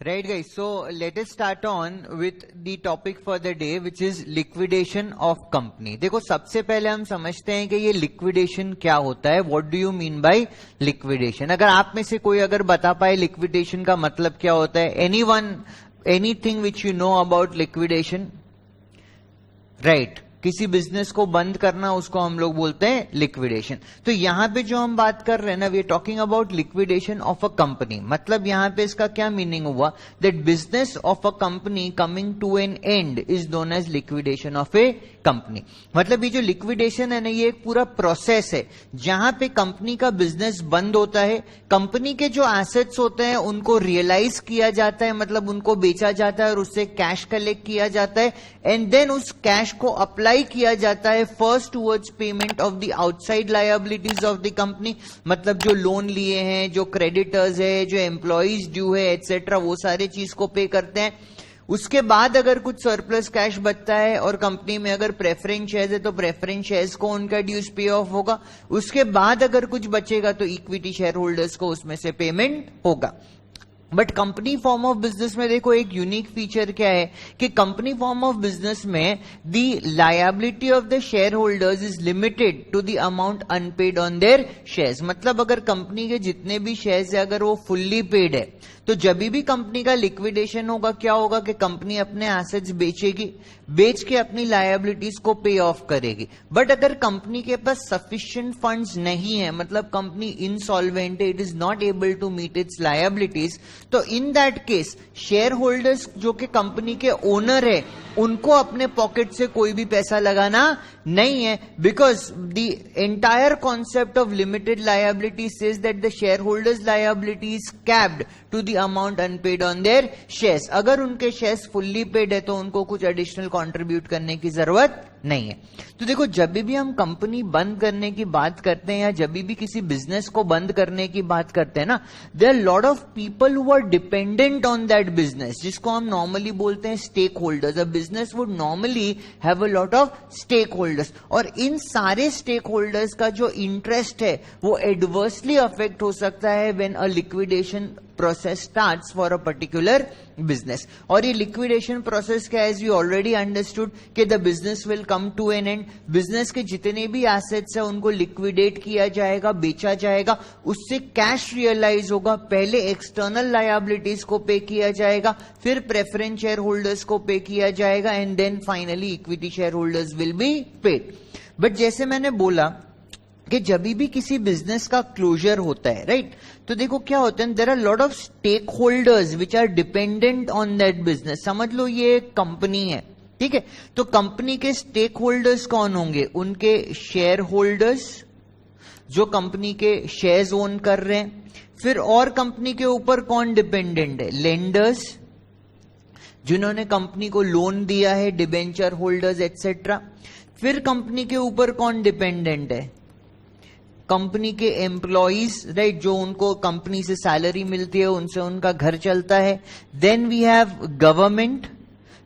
Right guys, so let us start on with the topic for the day which is liquidation of company. देखो सबसे पहले हम समझते हैं कि ये liquidation क्या होता है. What do you mean by liquidation? अगर आप में से कोई अगर बता पाए liquidation का मतलब क्या होता है, anyone, anything which you know about liquidation? Right. किसी बिजनेस को बंद करना उसको हम लोग बोलते हैं लिक्विडेशन. तो यहां पे जो हम बात कर रहे हैं ना, we are talking about liquidation of a company. मतलब यहां पे इसका क्या मीनिंग हुआ, that business of a company coming to an end is known as liquidation of a company. मतलब ये जो लिक्विडेशन है ना, ये एक पूरा प्रोसेस है जहां पे कंपनी का बिजनेस बंद होता है, कंपनी के जो एसेट्स होते हैं उनको रियलाइज किया जाता है, मतलब उनको बेचा जाता है और उससे कैश कलेक्ट किया जाता है, एंड देन उस कैश को अप्लाई किया जाता है first towards payment of the outside liabilities of the company. मतलब जो लोन लिए हैं, जो क्रेडिटर्स है, जो एम्प्लॉइज ड्यू है एटसेट्रा, वो सारे चीज को पे करते हैं. उसके बाद अगर कुछ सरप्लस कैश बचता है और कंपनी में अगर प्रेफरेंस शेयर्स है तो प्रेफरेंस शेयर्स को उनका ड्यूज पे ऑफ होगा. उसके बाद अगर कुछ बचेगा तो इक्विटी शेयर होल्डर्स को उसमें से पेमेंट होगा. But company form of business में देखो एक यूनिक फीचर क्या है कि कंपनी फॉर्म ऑफ बिजनेस में the liability of the share holders is limited to the amount unpaid on their shares. मतलब अगर कंपनी के जितने भी शेयर्स है अगर वो फुल्ली पेड है तो जब भी कंपनी का लिक्विडेशन होगा क्या होगा कि कंपनी अपने एसेट्स बेचेगी, बेच के अपनी लायबिलिटीज को पे ऑफ करेगी. बट अगर कंपनी के पास सफिशिएंट फंड्स नहीं है, मतलब कंपनी इनसॉल्वेंट है, it is not able to meet its liabilities, तो in that case share holders जो कि कंपनी के ओनर है उनको अपने पॉकेट से कोई भी पैसा लगाना नहीं है, because the entire concept of limited liability says that the share holders liability is capped to the amount unpaid on their shares. अगर उनके शेयर्स फुल्ली पेड है तो उनको कुछ एडिशनल कंट्रीब्यूट करने की जरूरत नहीं है. तो देखो जब भी हम कंपनी बंद करने की बात करते हैं या जब भी किसी बिजनेस को बंद करने की बात करते हैं ना, there are lot of people who are dependent on that business, जिसको हम नॉर्मली बोलते हैं stake holders. A business would normally have a lot of stake holders, और इन सारे स्टेक होल्डर्स का जो इंटरेस्ट है वो एडवर्सली अफेक्ट हो सकता है when a liquidation process starts for a particular business. और ये लिक्विडेशन प्रोसेस क्या है, एज वी ऑलरेडी अंडरस्टूड कि the business will come to an end. Business के जितने भी एसेट्स है उनको लिक्विडेट किया जाएगा, बेचा जाएगा, उससे कैश रियलाइज होगा. पहले एक्सटर्नल लायबिलिटीज को पे किया जाएगा, फिर प्रेफरेंस शेयर होल्डर्स को पे किया जाएगा, and then finally equity share holders will be paid. But जैसे मैंने बोला कि जब भी किसी बिजनेस का क्लोजर होता है, राइट, तो देखो क्या होता है, there are lot of stake holders which are dependent on that business. समझ लो ये एक कंपनी है, ठीक है, तो कंपनी के स्टेक होल्डर्स कौन होंगे, उनके शेयर होल्डर्स जो कंपनी के शेयर्स ओन कर रहे हैं. फिर और कंपनी के ऊपर कौन डिपेंडेंट है, लेंडर्स जिन्होंने कंपनी को लोन दिया है, डिबेंचर होल्डर्स एटसेट्रा. फिर कंपनी के ऊपर कौन डिपेंडेंट है, कंपनी के एम्प्लॉइज, राइट, जो उनको कंपनी से सैलरी मिलती है, उनसे उनका घर चलता है. Then we have government,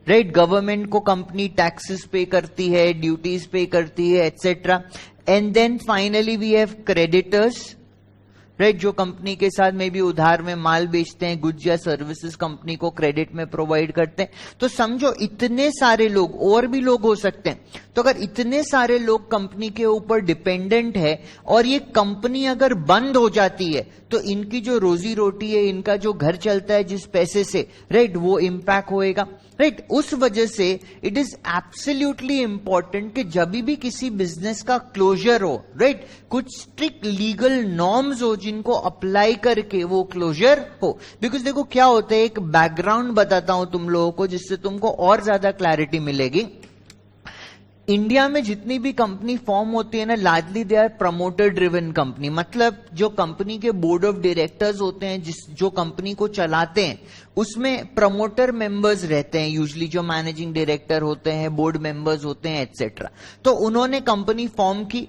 right, government को कंपनी टैक्सेस पे करती है, ड्यूटीज पे करती है etcetera. And then finally we have creditors, right, जो कंपनी के साथ में भी उधार में माल बेचते हैं, गुड्स या सर्विसेज कंपनी को क्रेडिट में प्रोवाइड करते हैं. तो समझो इतने सारे लोग, और भी लोग हो सकते हैं. तो अगर इतने सारे लोग कंपनी के ऊपर डिपेंडेंट है और ये कंपनी अगर बंद हो जाती है तो इनकी जो रोजी रोटी है, इनका जो घर चलता है जिस पैसे से, राइट, वो इंपैक्ट होएगा, राइट. उस वजह से इट इज एब्सोल्युटली इंपॉर्टेंट कि जब भी किसी बिजनेस का क्लोजर हो, राइट, कुछ स्ट्रिक्ट लीगल नॉर्म्स हो जिनको अप्लाई करके वो क्लोजर हो. बिकॉज देखो क्या होता है, एक बैकग्राउंड बताता हूं तुम लोगों को जिससे तुमको और ज्यादा क्लैरिटी मिलेगी. इंडिया में जितनी भी कंपनी फॉर्म होती है ना, largely they are promoter driven company. मतलब जो कंपनी के बोर्ड ऑफ डायरेक्टर्स होते हैं, जो कंपनी को चलाते हैं, उसमें प्रमोटर मेंबर्स रहते हैं यूजुअली, जो मैनेजिंग डायरेक्टर होते हैं, बोर्ड मेंबर्स होते हैं एटसेट्रा. तो उन्होंने कंपनी फॉर्म की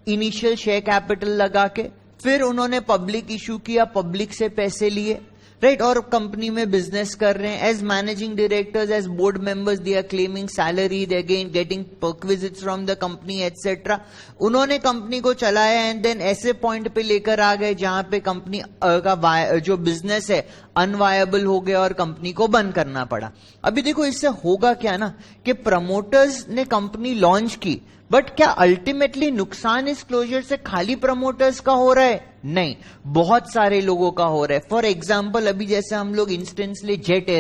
इनिशियल शेयर कैपिटल लगा के, फिर उन्होंने पब्लिक इशू किया, पब्लिक से पैसे लिए, राइट, और कंपनी में बिजनेस कर रहे हैं, as managing directors, as board members, they are claiming salary, they are getting perquisites from the company etcetera. उन्होंने कंपनी को चलाया एंड देन ऐसे पॉइंट पे लेकर आ गए जहां पे कंपनी का जो बिजनेस है अनवायबल हो गया और कंपनी को बंद करना पड़ा। अभी देखो इससे होगा क्या ना कि प्रमोटर्स ने कंपनी लॉन्च की, बट क्या अल्टीमेटली नुकसान इस क्लोजर से खाली प्रमोटर्स का हो रहा है? नहीं, बहुत सारे लोगों का हो रहा है। फॉर एग्जाम्पल अभी जैसे हम लोग इंस्टेंस ले जेट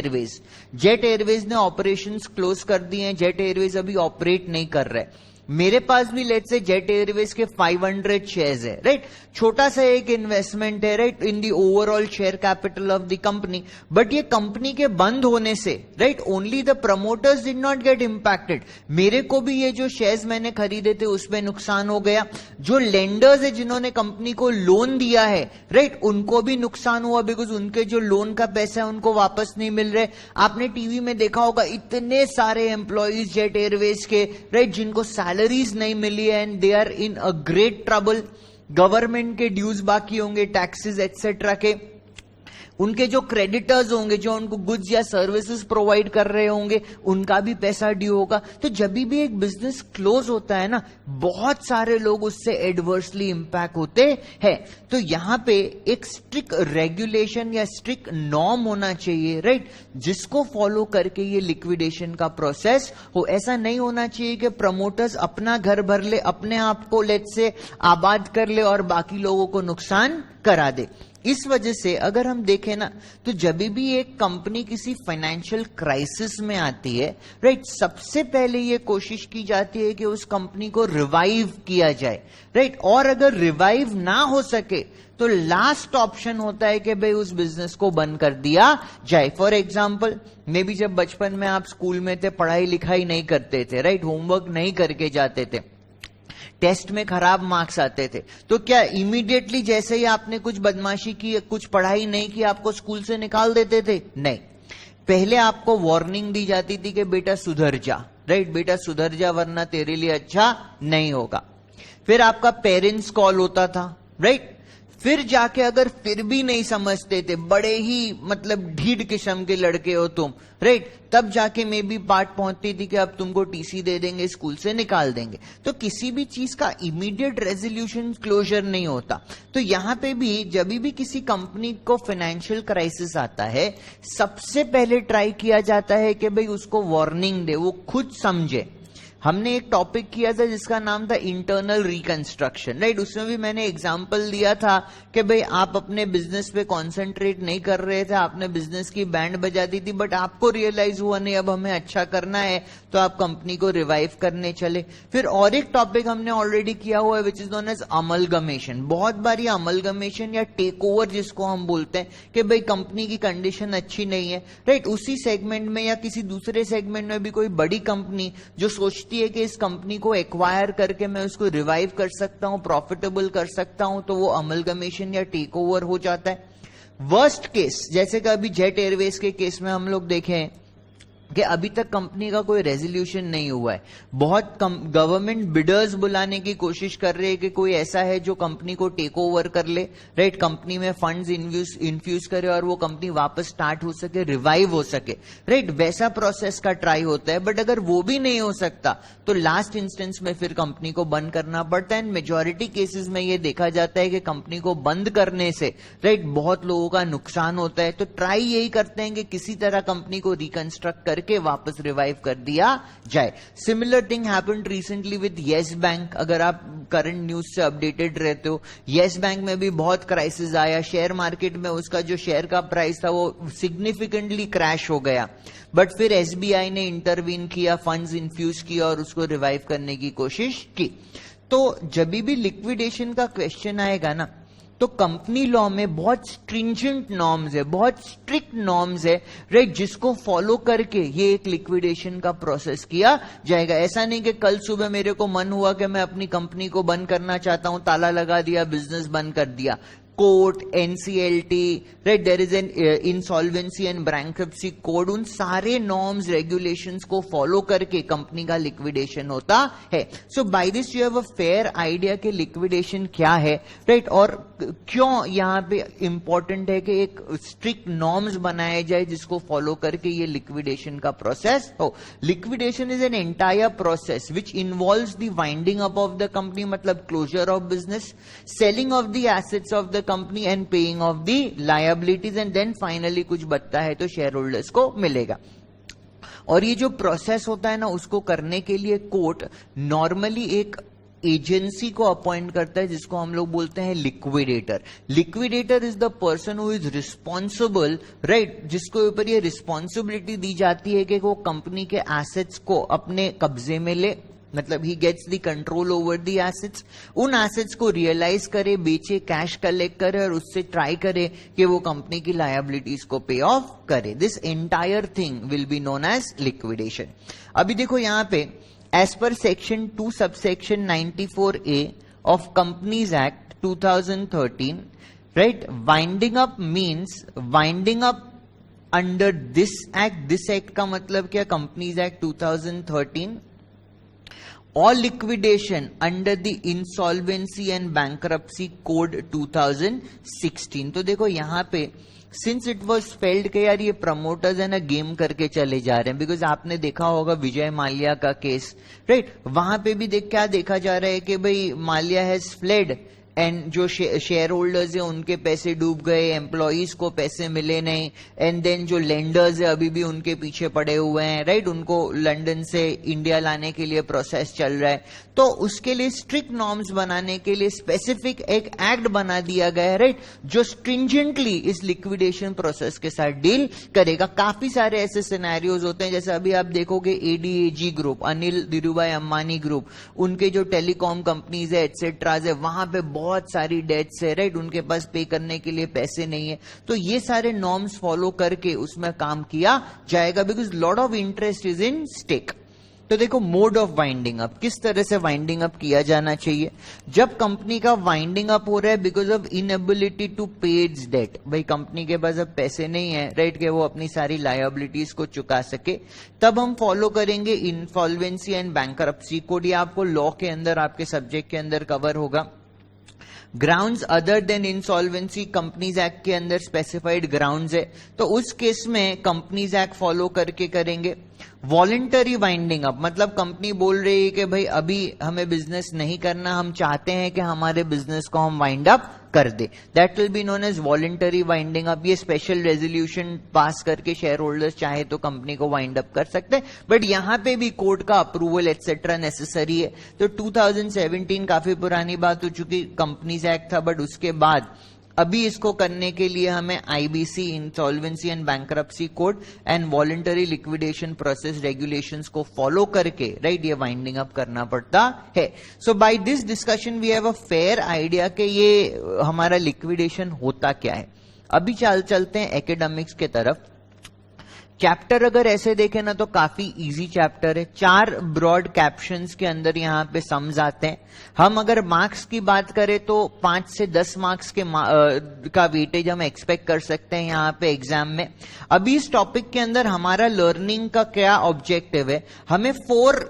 एयरवेज ने ऑपरेशंस क्लोज कर दिए हैं, जेट एयरवेज अभी ऑपरेट नहीं कर रहा है। मेरे पास भी लेट्स से जेट एयरवेज के 500 शेयर्स है, राइट, छोटा सा एक इन्वेस्टमेंट है, right, in the overall share capital of the company, but ये कंपनी के बंद होने से, right, only the promoters did not gate impacted. मेरे को भी ये जो शेयर्स मैंने खरीदे थे उसमें नुकसान हो गया, जो लेंडर्स है जिन्होंने कंपनी को लोन दिया है, राइट, उनको भी नुकसान हुआ, बिकॉज उनके जो लोन का पैसा है उनको वापस नहीं मिल रहे। आपने टीवी में देखा होगा इतने सारे एम्प्लॉइज जेट एयरवेज के, राइट, जिनको सैलरीज नहीं मिली है and they are in a great trouble. Government के ड्यूज बाकी होंगे, टैक्सेस एटसेट्रा के, उनके जो क्रेडिटर्स होंगे जो उनको गुड्स या सर्विसेज प्रोवाइड कर रहे होंगे उनका भी पैसा ड्यू होगा। तो जब भी एक बिजनेस क्लोज होता है ना, बहुत सारे लोग उससे एडवर्सली इंपैक्ट होते हैं। तो यहां पे एक स्ट्रिक्ट रेगुलेशन या स्ट्रिक्ट नॉर्म होना चाहिए, राइट, जिसको फॉलो करके ये लिक्विडेशन का प्रोसेस हो। ऐसा नहीं होना चाहिए कि प्रमोटर्स अपना घर भर ले, अपने आप को लेट्स से आबाद कर ले और बाकी लोगों को नुकसान करा दे। इस वजह से अगर हम देखें ना, तो जब भी एक कंपनी किसी फाइनेंशियल क्राइसिस में आती है, राइट, सबसे पहले ये कोशिश की जाती है कि उस कंपनी को रिवाइव किया जाए, राइट, और अगर रिवाइव ना हो सके तो लास्ट ऑप्शन होता है कि भाई उस बिजनेस को बंद कर दिया जाए। फॉर एग्जाम्पल, मे बी जब बचपन में आप स्कूल में थे, पढ़ाई लिखाई नहीं करते थे, राइट, होमवर्क नहीं करके जाते थे, टेस्ट में खराब मार्क्स आते थे, तो क्या इमीडिएटली जैसे ही आपने कुछ बदमाशी की, कुछ पढ़ाई नहीं की, आपको स्कूल से निकाल देते थे? नहीं, पहले आपको वार्निंग दी जाती थी कि बेटा सुधर जा, राइट, बेटा सुधर जा वरना तेरे लिए अच्छा नहीं होगा। फिर आपका पेरेंट्स कॉल होता था, राइट, फिर जाके अगर फिर भी नहीं समझते थे, बड़े ही मतलब ढीठ किस्म के लड़के हो तुम, राइट, तब जाके मे बी बात पहुंचती थी कि अब तुमको टीसी दे देंगे, स्कूल से निकाल देंगे। तो किसी भी चीज का इमीडिएट रेजोल्यूशन क्लोजर नहीं होता। तो यहां पे भी जब भी किसी कंपनी को फाइनेंशियल क्राइसिस आता है, सबसे पहले ट्राई किया जाता है कि भाई उसको वार्निंग दे, वो खुद समझे। हमने एक टॉपिक किया था जिसका नाम था इंटरनल रिकंस्ट्रक्शन, राइट, उसमें भी मैंने एग्जांपल दिया था कि भाई आप अपने बिजनेस पे कंसंट्रेट नहीं कर रहे थे, आपने बिजनेस की बैंड बजा दी थी, बट आपको रियलाइज हुआ नहीं अब हमें अच्छा करना है, तो आप कंपनी को रिवाइव करने चले। फिर और एक टॉपिक हमने ऑलरेडी किया हुआ है which is known as amalgamation. बहुत बार ये अमलगमेशन या टेक ओवर जिसको हम बोलते हैं कि भाई कंपनी की कंडीशन अच्छी नहीं है, राइट, उसी सेगमेंट में या किसी दूसरे सेगमेंट में भी कोई बड़ी कंपनी जो सोचती है कि इस कंपनी को एक्वायर करके मैं उसको रिवाइव कर सकता हूं, प्रॉफिटेबल कर सकता हूं, तो वो अमलगमेशन या टेक ओवर हो जाता है। वर्स्ट केस जैसे कि अभी जेट एयरवेज के केस में हम लोग देखें कि अभी तक कंपनी का कोई रेजोल्यूशन नहीं हुआ है, बहुत गवर्नमेंट बिडर्स बुलाने की कोशिश कर रहे हैं कि कोई ऐसा है जो कंपनी को टेक ओवर कर ले, राइट, कंपनी में फंड्स इन्फ्यूज करे और वो कंपनी वापस स्टार्ट हो सके, रिवाइव हो सके, राइट, वैसा प्रोसेस का ट्राई होता है। बट अगर वो भी नहीं हो सकता तो लास्ट इंस्टेंस में फिर कंपनी को बंद करना पड़ता है। मेजॉरिटी केसेस में ये देखा जाता है कि कंपनी को बंद करने से, राइट, बहुत लोगों का नुकसान होता है। तो ट्राई यही करते हैं कि किसी तरह कंपनी को रिकंस्ट्रक्ट करके वापस रिवाइव कर दिया जाए। Similar thing happened recently with yes bank. अगर आप करंट न्यूज से अपडेटेड रहते हो, येस बैंक में भी बहुत क्राइसिस आया, शेयर मार्केट में उसका जो शेयर का प्राइस था वो सिग्निफिकेंटली क्रैश हो गया, बट फिर एसबीआई ने इंटरवीन किया, फंड्स इन्फ्यूज किया और उसको रिवाइव करने की कोशिश की। तो जब भी लिक्विडेशन का क्वेश्चन आएगा ना, तो कंपनी लॉ में बहुत स्ट्रिंजेंट नॉर्म्स है, बहुत स्ट्रिक्ट नॉर्म्स है, राइट, जिसको फॉलो करके ये एक लिक्विडेशन का प्रोसेस किया जाएगा। ऐसा नहीं कि कल सुबह मेरे को मन हुआ कि मैं अपनी कंपनी को बंद करना चाहता हूं, ताला लगा दिया, बिजनेस बंद कर दिया। Court, NCLT, right, there is an insolvency and bankruptcy code, उन सारे नॉर्म्स रेगुलेशंस को फॉलो करके कंपनी का लिक्विडेशन होता है. So by this you have a fair idea कि लिक्विडेशन क्या है, राइट, और क्यों यहां पे इंपॉर्टेंट है कि एक स्ट्रिक्ट नॉर्म्स बनाए जाए जिसको फॉलो करके ये लिक्विडेशन का प्रोसेस हो. Liquidation is an entire process which involves the winding up of the company, मतलब closure of business, selling of the assets of the company and paying of the liabilities, and then finally कुछ बचता है तो share holders को मिलेगा. और ये जो प्रोसेस होता है ना, उसको करने के लिए कोर्ट नॉर्मली एक एजेंसी को अपॉइंट करता है जिसको हम लोग बोलते हैं liquidator. Liquidator is the person who is responsible, right, जिसको ऊपर ये रिस्पॉन्सिबिलिटी दी जाती है कि वो कंपनी के एसेट्स को अपने कब्जे में ले, मतलब ही gets the control over the assets, उन एसेट्स को रियलाइज करे, बेचे, कैश कलेक्ट करे और उससे ट्राई करे कि वो कंपनी की लायबिलिटीज को पे ऑफ करे. This entire thing will be known as liquidation. अभी देखो यहां पे as per section 2 subsection 94A of companies act 2013, right, winding up means winding up under this act. This act का मतलब क्या? Companies act 2013 or liquidation under the insolvency and bankruptcy code 2016. तो देखो यहां पे सिंस इट वॉज फेल्ड के यार ये प्रमोटर्स है ना गेम करके चले जा रहे हैं, बिकॉज आपने देखा होगा विजय माल्या का केस, राइट, वहां पे भी क्या देखा जा रहा है कि भाई माल्या हैज फ्लेड एंड जो शेयर होल्डर्स है उनके पैसे डूब गए, एम्प्लॉइज को पैसे मिले नहीं, एंड देन जो लेंडर्स है अभी भी उनके पीछे पड़े हुए हैं, राइट, उनको लंदन से इंडिया लाने के लिए प्रोसेस चल रहा है. तो उसके लिए स्ट्रिक्ट नॉर्म्स बनाने के लिए स्पेसिफिक एक एक्ट बना दिया गया है, राइट, जो स्ट्रिंजेंटली इस लिक्विडेशन प्रोसेस के साथ डील करेगा. काफी सारे ऐसे सिनेरियोज होते हैं, जैसे अभी आप देखोगे ADAG group, Anil Dhirubhai Ambani group, उनके जो टेलीकॉम कंपनीज है एटसेट्रा है, वहां पे बहुत सारी डेट्स है, राइट, उनके पास पे करने के लिए पैसे नहीं है. तो ये सारे नॉर्म्स फॉलो करके उसमें काम किया जाएगा, because lot of interest is in stake. तो देखो मोड ऑफ वाइंडिंग अप, किस तरह से वाइंडिंग अप किया जाना चाहिए. जब कंपनी का वाइंडिंग अप हो रहा है बिकॉज ऑफ इनएबिलिटी टू पे इट्स डेट, भाई कंपनी के पास अब पैसे नहीं है, राइट, कि वो अपनी सारी लायबिलिटीज को चुका सके, तब हम फॉलो करेंगे इंसॉल्वेंसी एंड बैंकरप्सी कोड. ये आपको लॉ के अंदर, आपके सब्जेक्ट के अंदर कवर होगा. Grounds other than insolvency companies act के अंदर स्पेसिफाइड ग्राउंड्स है, तो उस केस में कंपनीज एक्ट फॉलो करके करेंगे. वॉलंटरी वाइंडिंग अप, मतलब कंपनी बोल रही है कि भाई अभी हमें बिजनेस नहीं करना, हम चाहते हैं कि हमारे बिजनेस को हम वाइंड अप कर दे, that will be known as voluntary winding up. ये स्पेशल रेजोल्यूशन पास करके शेयर होल्डर्स चाहे तो कंपनी को वाइंड अप कर सकते हैं, बट यहां पे भी कोर्ट का अप्रूवल एटसेट्रा नेसेसरी है. तो 2017 काफी पुरानी बात हो चुकी, कंपनीज एक्ट था, बट उसके बाद अभी इसको करने के लिए हमें IBC insolvency and bankruptcy code and voluntary liquidation process regulations को फॉलो करके, राइट, ये वाइंडिंग अप करना पड़ता है. So by this discussion we have a fair idea कि ये हमारा लिक्विडेशन होता क्या है. अभी चलते हैं एकेडमिक्स के तरफ. चैप्टर अगर ऐसे देखें ना तो काफी इजी चैप्टर है. 4 ब्रॉड कैप्शंस के अंदर यहाँ पे सम्स आते हैं. हम अगर मार्क्स की बात करें तो 5 से 10 मार्क्स के का वेटेज हम एक्सपेक्ट कर सकते हैं यहाँ पे एग्जाम में. अभी इस टॉपिक के अंदर हमारा लर्निंग का क्या ऑब्जेक्टिव है, हमें 4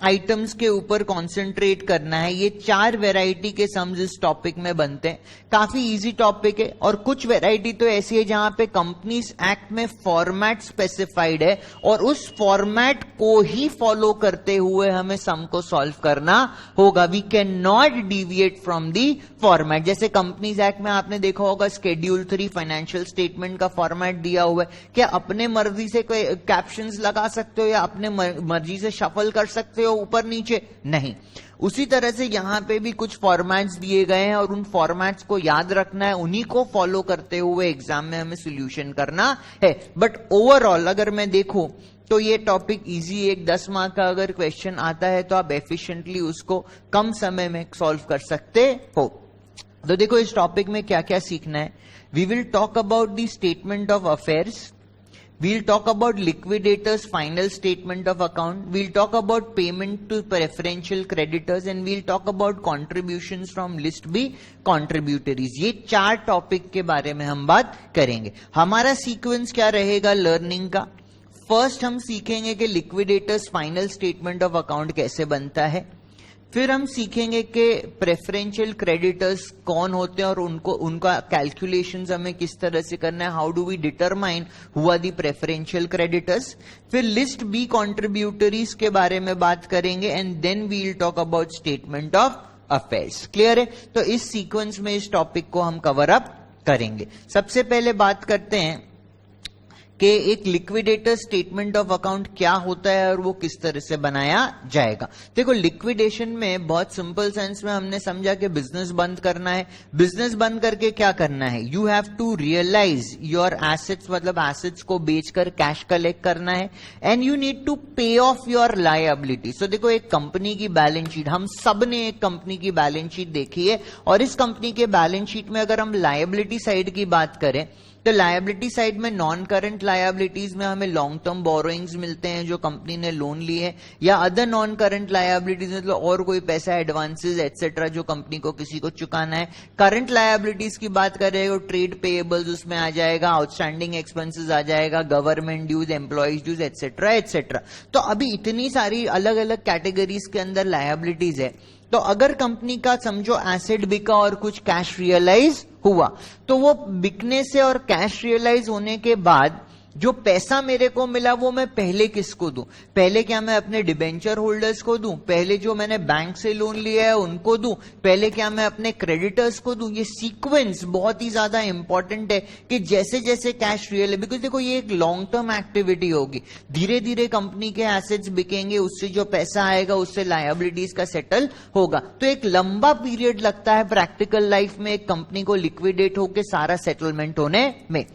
आइटम्स के ऊपर कंसंट्रेट करना है. ये 4 वैरायटी के सम्स इस टॉपिक में बनते हैं. काफी इजी टॉपिक है, और कुछ वैरायटी तो ऐसी है जहां पे कंपनीज एक्ट में फॉर्मेट स्पेसिफाइड है और उस फॉर्मेट को ही फॉलो करते हुए हमें सम को सॉल्व करना होगा. We can not deviate from the format. जैसे कंपनीज एक्ट में आपने देखा होगा शेड्यूल 3 फाइनेंशियल स्टेटमेंट का फॉर्मेट दिया हुआ है. क्या अपने मर्जी से कोई कैप्शंस लगा सकते हो या अपने मर्जी से शफल कर सकते हो ऊपर नीचे? नहीं. उसी तरह से यहां पे भी कुछ फॉर्मेट्स दिए गए हैं और उन फॉर्मेट्स को याद रखना है, उन्हीं को फॉलो करते हुए एग्जाम में हमें सॉल्यूशन करना है. बट ओवरऑल अगर मैं देखूं तो ये टॉपिक इजी है. 10 मार्क का अगर क्वेश्चन आता है तो आप एफिशिएंटली उसको कम समय में सॉल्व कर सकते हो. तो देखो इस टॉपिक में क्या क्या सीखना है. We will talk about the statement of affairs, we'll talk about liquidators final statement of account, we'll talk about payment to preferential creditors and we'll talk about contributions from list B contributories. ये 4 topic के बारे में हम बात करेंगे. हमारा sequence क्या रहेगा लर्निंग का? फर्स्ट हम सीखेंगे कि liquidators final statement of account कैसे बनता है, फिर हम सीखेंगे कि प्रेफरेंशियल क्रेडिटर्स कौन होते हैं और उनका कैलकुलेशंस हमें किस तरह से करना है, how do we determine who are the preferential creditors. फिर लिस्ट बी कंट्रीब्यूटरीज के बारे में बात करेंगे and then we will talk about statement of affairs. Clear है? तो इस सीक्वेंस में इस टॉपिक को हम कवर अप करेंगे. सबसे पहले बात करते हैं कि एक लिक्विडेटर स्टेटमेंट ऑफ अकाउंट क्या होता है और वो किस तरह से बनाया जाएगा. देखो लिक्विडेशन में बहुत सिंपल सेंस में हमने समझा कि बिजनेस बंद करना है. बिजनेस बंद करके क्या करना है? You have to realise your assets, मतलब एसेट्स को बेचकर कैश कलेक्ट करना है and you need to pay off your liability. So देखो एक कंपनी की बैलेंस शीट, हम सब ने एक कंपनी की बैलेंस शीट देखी है और इस कंपनी के बैलेंस शीट में अगर हम लायबिलिटी साइड की बात करें तो लायबिलिटी साइड में नॉन करंट लायबिलिटीज में हमें लॉन्ग टर्म बोरोइंग्स मिलते हैं जो कंपनी ने लोन लिए हैं, या अदर नॉन करंट लायबिलिटीज मतलब और कोई पैसा, एडवांसेस एक्सेट्रा जो कंपनी को किसी को चुकाना है. करंट लायबिलिटीज की बात करें तो ट्रेड पेएबल्स उसमें आ जाएगा, आउटस्टैंडिंग एक्सपेंसेस आ जाएगा, government dues, employees dues etcetera etcetera. तो अभी इतनी सारी अलग अलग कैटेगरीज के अंदर लायबिलिटीज है. तो अगर कंपनी का समझो एसेट बिका और कुछ कैश रियलाइज हुआ तो वो बिकने से और कैश रियलाइज होने के बाद जो पैसा मेरे को मिला वो मैं पहले किसको दूं? पहले क्या मैं अपने डिबेंचर होल्डर्स को दूं? पहले जो मैंने बैंक से लोन लिया है उनको दूं? पहले क्या मैं अपने क्रेडिटर्स को दूं? ये सीक्वेंस बहुत ही ज्यादा इंपॉर्टेंट है कि जैसे जैसे कैश रियल, बिकॉज देखो ये एक लॉन्ग टर्म एक्टिविटी होगी, धीरे धीरे कंपनी के एसेट्स बिकेंगे, उससे जो पैसा आएगा उससे लायबिलिटीज का सेटल होगा. तो एक लंबा पीरियड लगता है प्रैक्टिकल लाइफ में एक कंपनी को लिक्विडेट होकर सारा सेटलमेंट होने में.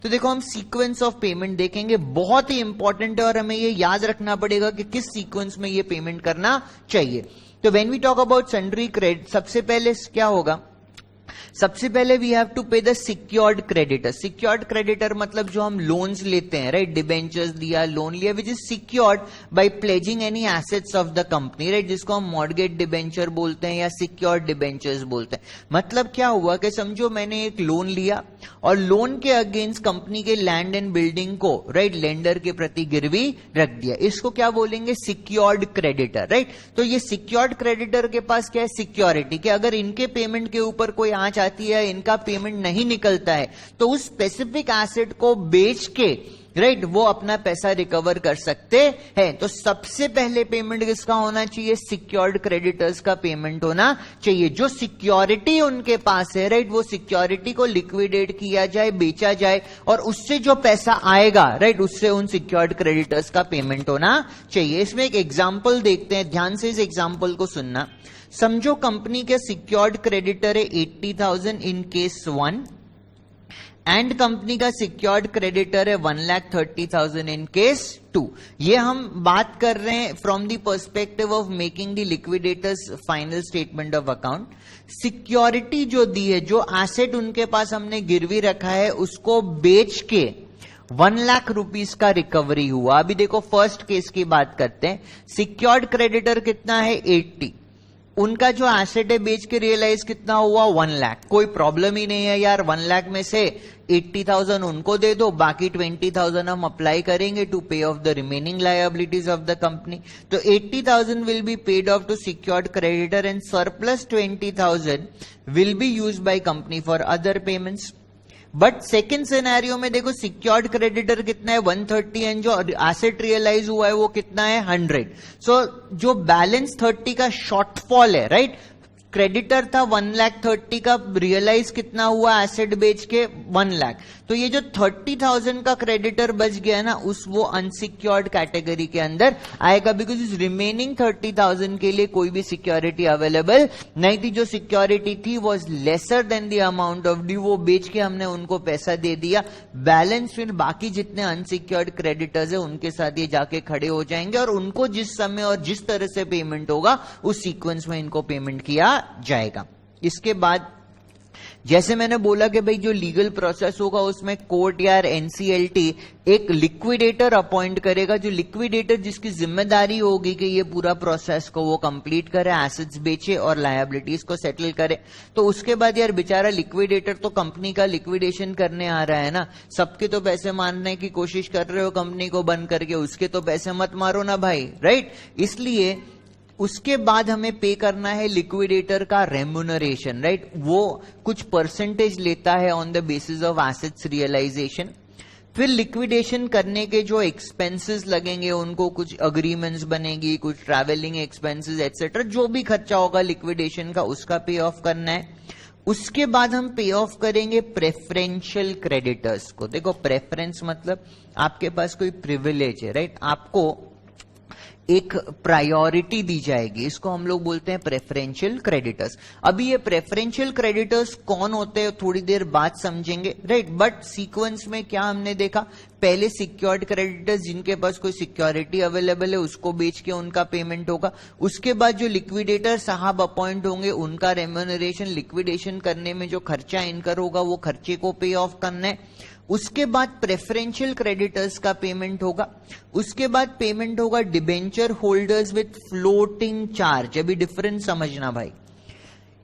तो देखो हम सीक्वेंस ऑफ पेमेंट देखेंगे, बहुत ही इंपॉर्टेंट है और हमें ये याद रखना पड़ेगा कि किस सीक्वेंस में ये पेमेंट करना चाहिए. तो when we talk about sundry credit, सबसे पहले क्या होगा? सबसे पहले we have to pay the secured creditor. Secured creditor मतलब जो हम लोन्स लेते हैं, राइट, डिबेंचर्स दिया, लोन लिया, which is secured by pledging any assets of the company, right, जिसको हम मॉर्गेज डिबेंचर बोलते हैं या सिक्योर्ड डिबेंचर्स बोलते हैं. मतलब क्या हुआ कि समझो मैंने एक लोन लिया और लोन के अगेंस्ट कंपनी के लैंड एंड बिल्डिंग को, राइट, लेंडर के प्रति गिरवी रख दिया. इसको क्या बोलेंगे? Secured creditor, right. तो ये सिक्योर्ड क्रेडिटर के पास क्या है? सिक्योरिटी, कि अगर इनके पेमेंट के ऊपर कोई आंच आती है, इनका पेमेंट नहीं निकलता है, तो उस स्पेसिफिक एसेट को बेच के, राइट, वो अपना पैसा रिकवर कर सकते हैं. तो सबसे पहले पेमेंट किसका होना चाहिए? सिक्योर्ड क्रेडिटर्स का पेमेंट होना चाहिए. जो सिक्योरिटी उनके पास है, राइट, वो सिक्योरिटी को लिक्विडेट किया जाए, बेचा जाए और उससे जो पैसा आएगा, राइट, उससे उन सिक्योर्ड क्रेडिटर्स का पेमेंट होना चाहिए. इसमें एक एग्जांपल देखते हैं, ध्यान से इस एग्जांपल को सुनना. समझो कंपनी के सिक्योर्ड क्रेडिटर है 80,000 इन केस 1 एंड कंपनी का सिक्योर्ड क्रेडिटर है 1,30,000 इन केस 2. ये हम बात कर रहे हैं from the perspective of making the liquidators final statement of account. Security जो दी है, जो एसेट उनके पास हमने गिरवी रखा है, उसको बेच के 1 लाख रुपीस का रिकवरी हुआ. अभी देखो फर्स्ट केस की बात करते हैं. सिक्योर्ड क्रेडिटर कितना है? 80. उनका जो एसेट है बेच के रियलाइज कितना हुआ? 1 लाख. कोई प्रॉब्लम ही नहीं है यार, 1 लाख में से 80,000 उनको दे दो, बाकी 20,000 हम अप्लाई करेंगे to pay off the remaining liabilities of the company. तो 80,000 will be paid off to secured creditor and surplus 20,000 will be used by company for other payments. But second scenario में देखो सिक्योर्ड क्रेडिटर कितना है? 130 and जो asset realise हुआ है वो कितना है? 100. सो जो बैलेंस 30 का शॉर्टफॉल है, राइट, क्रेडिटर था 1,30,000 का, रियलाइज कितना हुआ एसेट बेच के? 1 लाख. तो ये जो 30,000 का क्रेडिटर बच गया ना, उस वो अनसिक्योर्ड कैटेगरी के अंदर आएगा, बिकॉज इस रिमेनिंग 30,000 के लिए कोई भी सिक्योरिटी अवेलेबल नहीं थी. जो सिक्योरिटी थी was lesser than the amount of due, वो बेच के हमने उनको पैसा दे दिया. बैलेंस फिर बाकी जितने अनसिक्योर्ड क्रेडिटर्स है उनके साथ ये जाके खड़े हो जाएंगे और उनको जिस समय और जिस तरह से पेमेंट होगा उस सीक्वेंस में इनको पेमेंट किया जाएगा. इसके बाद जैसे मैंने बोला कि भाई जो लीगल प्रोसेस होगा उसमें कोर्ट या एनसीएलटी एक लिक्विडेटर अपॉइंट करेगा, जो लिक्विडेटर जिसकी जिम्मेदारी होगी कि ये पूरा प्रोसेस को वो कंप्लीट करे, एसेट्स बेचे और लायबिलिटीज को सेटल करे। तो उसके बाद यार बेचारा लिक्विडेटर तो कंपनी का लिक्विडेशन करने आ रहा है ना, सबके तो पैसे मारने की कोशिश कर रहे हो कंपनी को बंद करके, उसके तो पैसे मत मारो ना भाई, राइट। इसलिए उसके बाद हमें पे करना है लिक्विडेटर का रेम्यूनरेशन, राइट। वो कुछ परसेंटेज लेता है on the basis of assets realisation. फिर लिक्विडेशन करने के जो एक्सपेंसेस लगेंगे उनको कुछ अग्रीमेंट्स बनेगी, कुछ ट्रैवलिंग एक्सपेंसेस एक्सेट्रा, जो भी खर्चा होगा लिक्विडेशन का उसका पे ऑफ करना है। उसके बाद हम पे ऑफ करेंगे प्रेफरेंशियल क्रेडिटर्स को। देखो प्रेफरेंस मतलब आपके पास कोई प्रिविलेज है, राइट, आपको एक प्रायोरिटी दी जाएगी, इसको हम लोग बोलते हैं प्रेफरेंशियल क्रेडिटर्स। अभी ये प्रेफरेंशियल क्रेडिटर्स कौन होते हैं थोड़ी देर बाद समझेंगे, राइट। बट सीक्वेंस में क्या हमने देखा, पहले सिक्योर्ड क्रेडिटर्स जिनके पास कोई सिक्योरिटी अवेलेबल है उसको बेच के उनका पेमेंट होगा। उसके बाद जो लिक्विडेटर साहब अपॉइंट होंगे उनका रेम्यूनरेशन, लिक्विडेशन करने में जो खर्चा इनकर होगा वो खर्चे को पे ऑफ करना है। उसके बाद प्रेफरेंशियल क्रेडिटर्स का पेमेंट होगा। उसके बाद पेमेंट होगा debenture holders with floating charge. अभी डिफरेंस समझना भाई,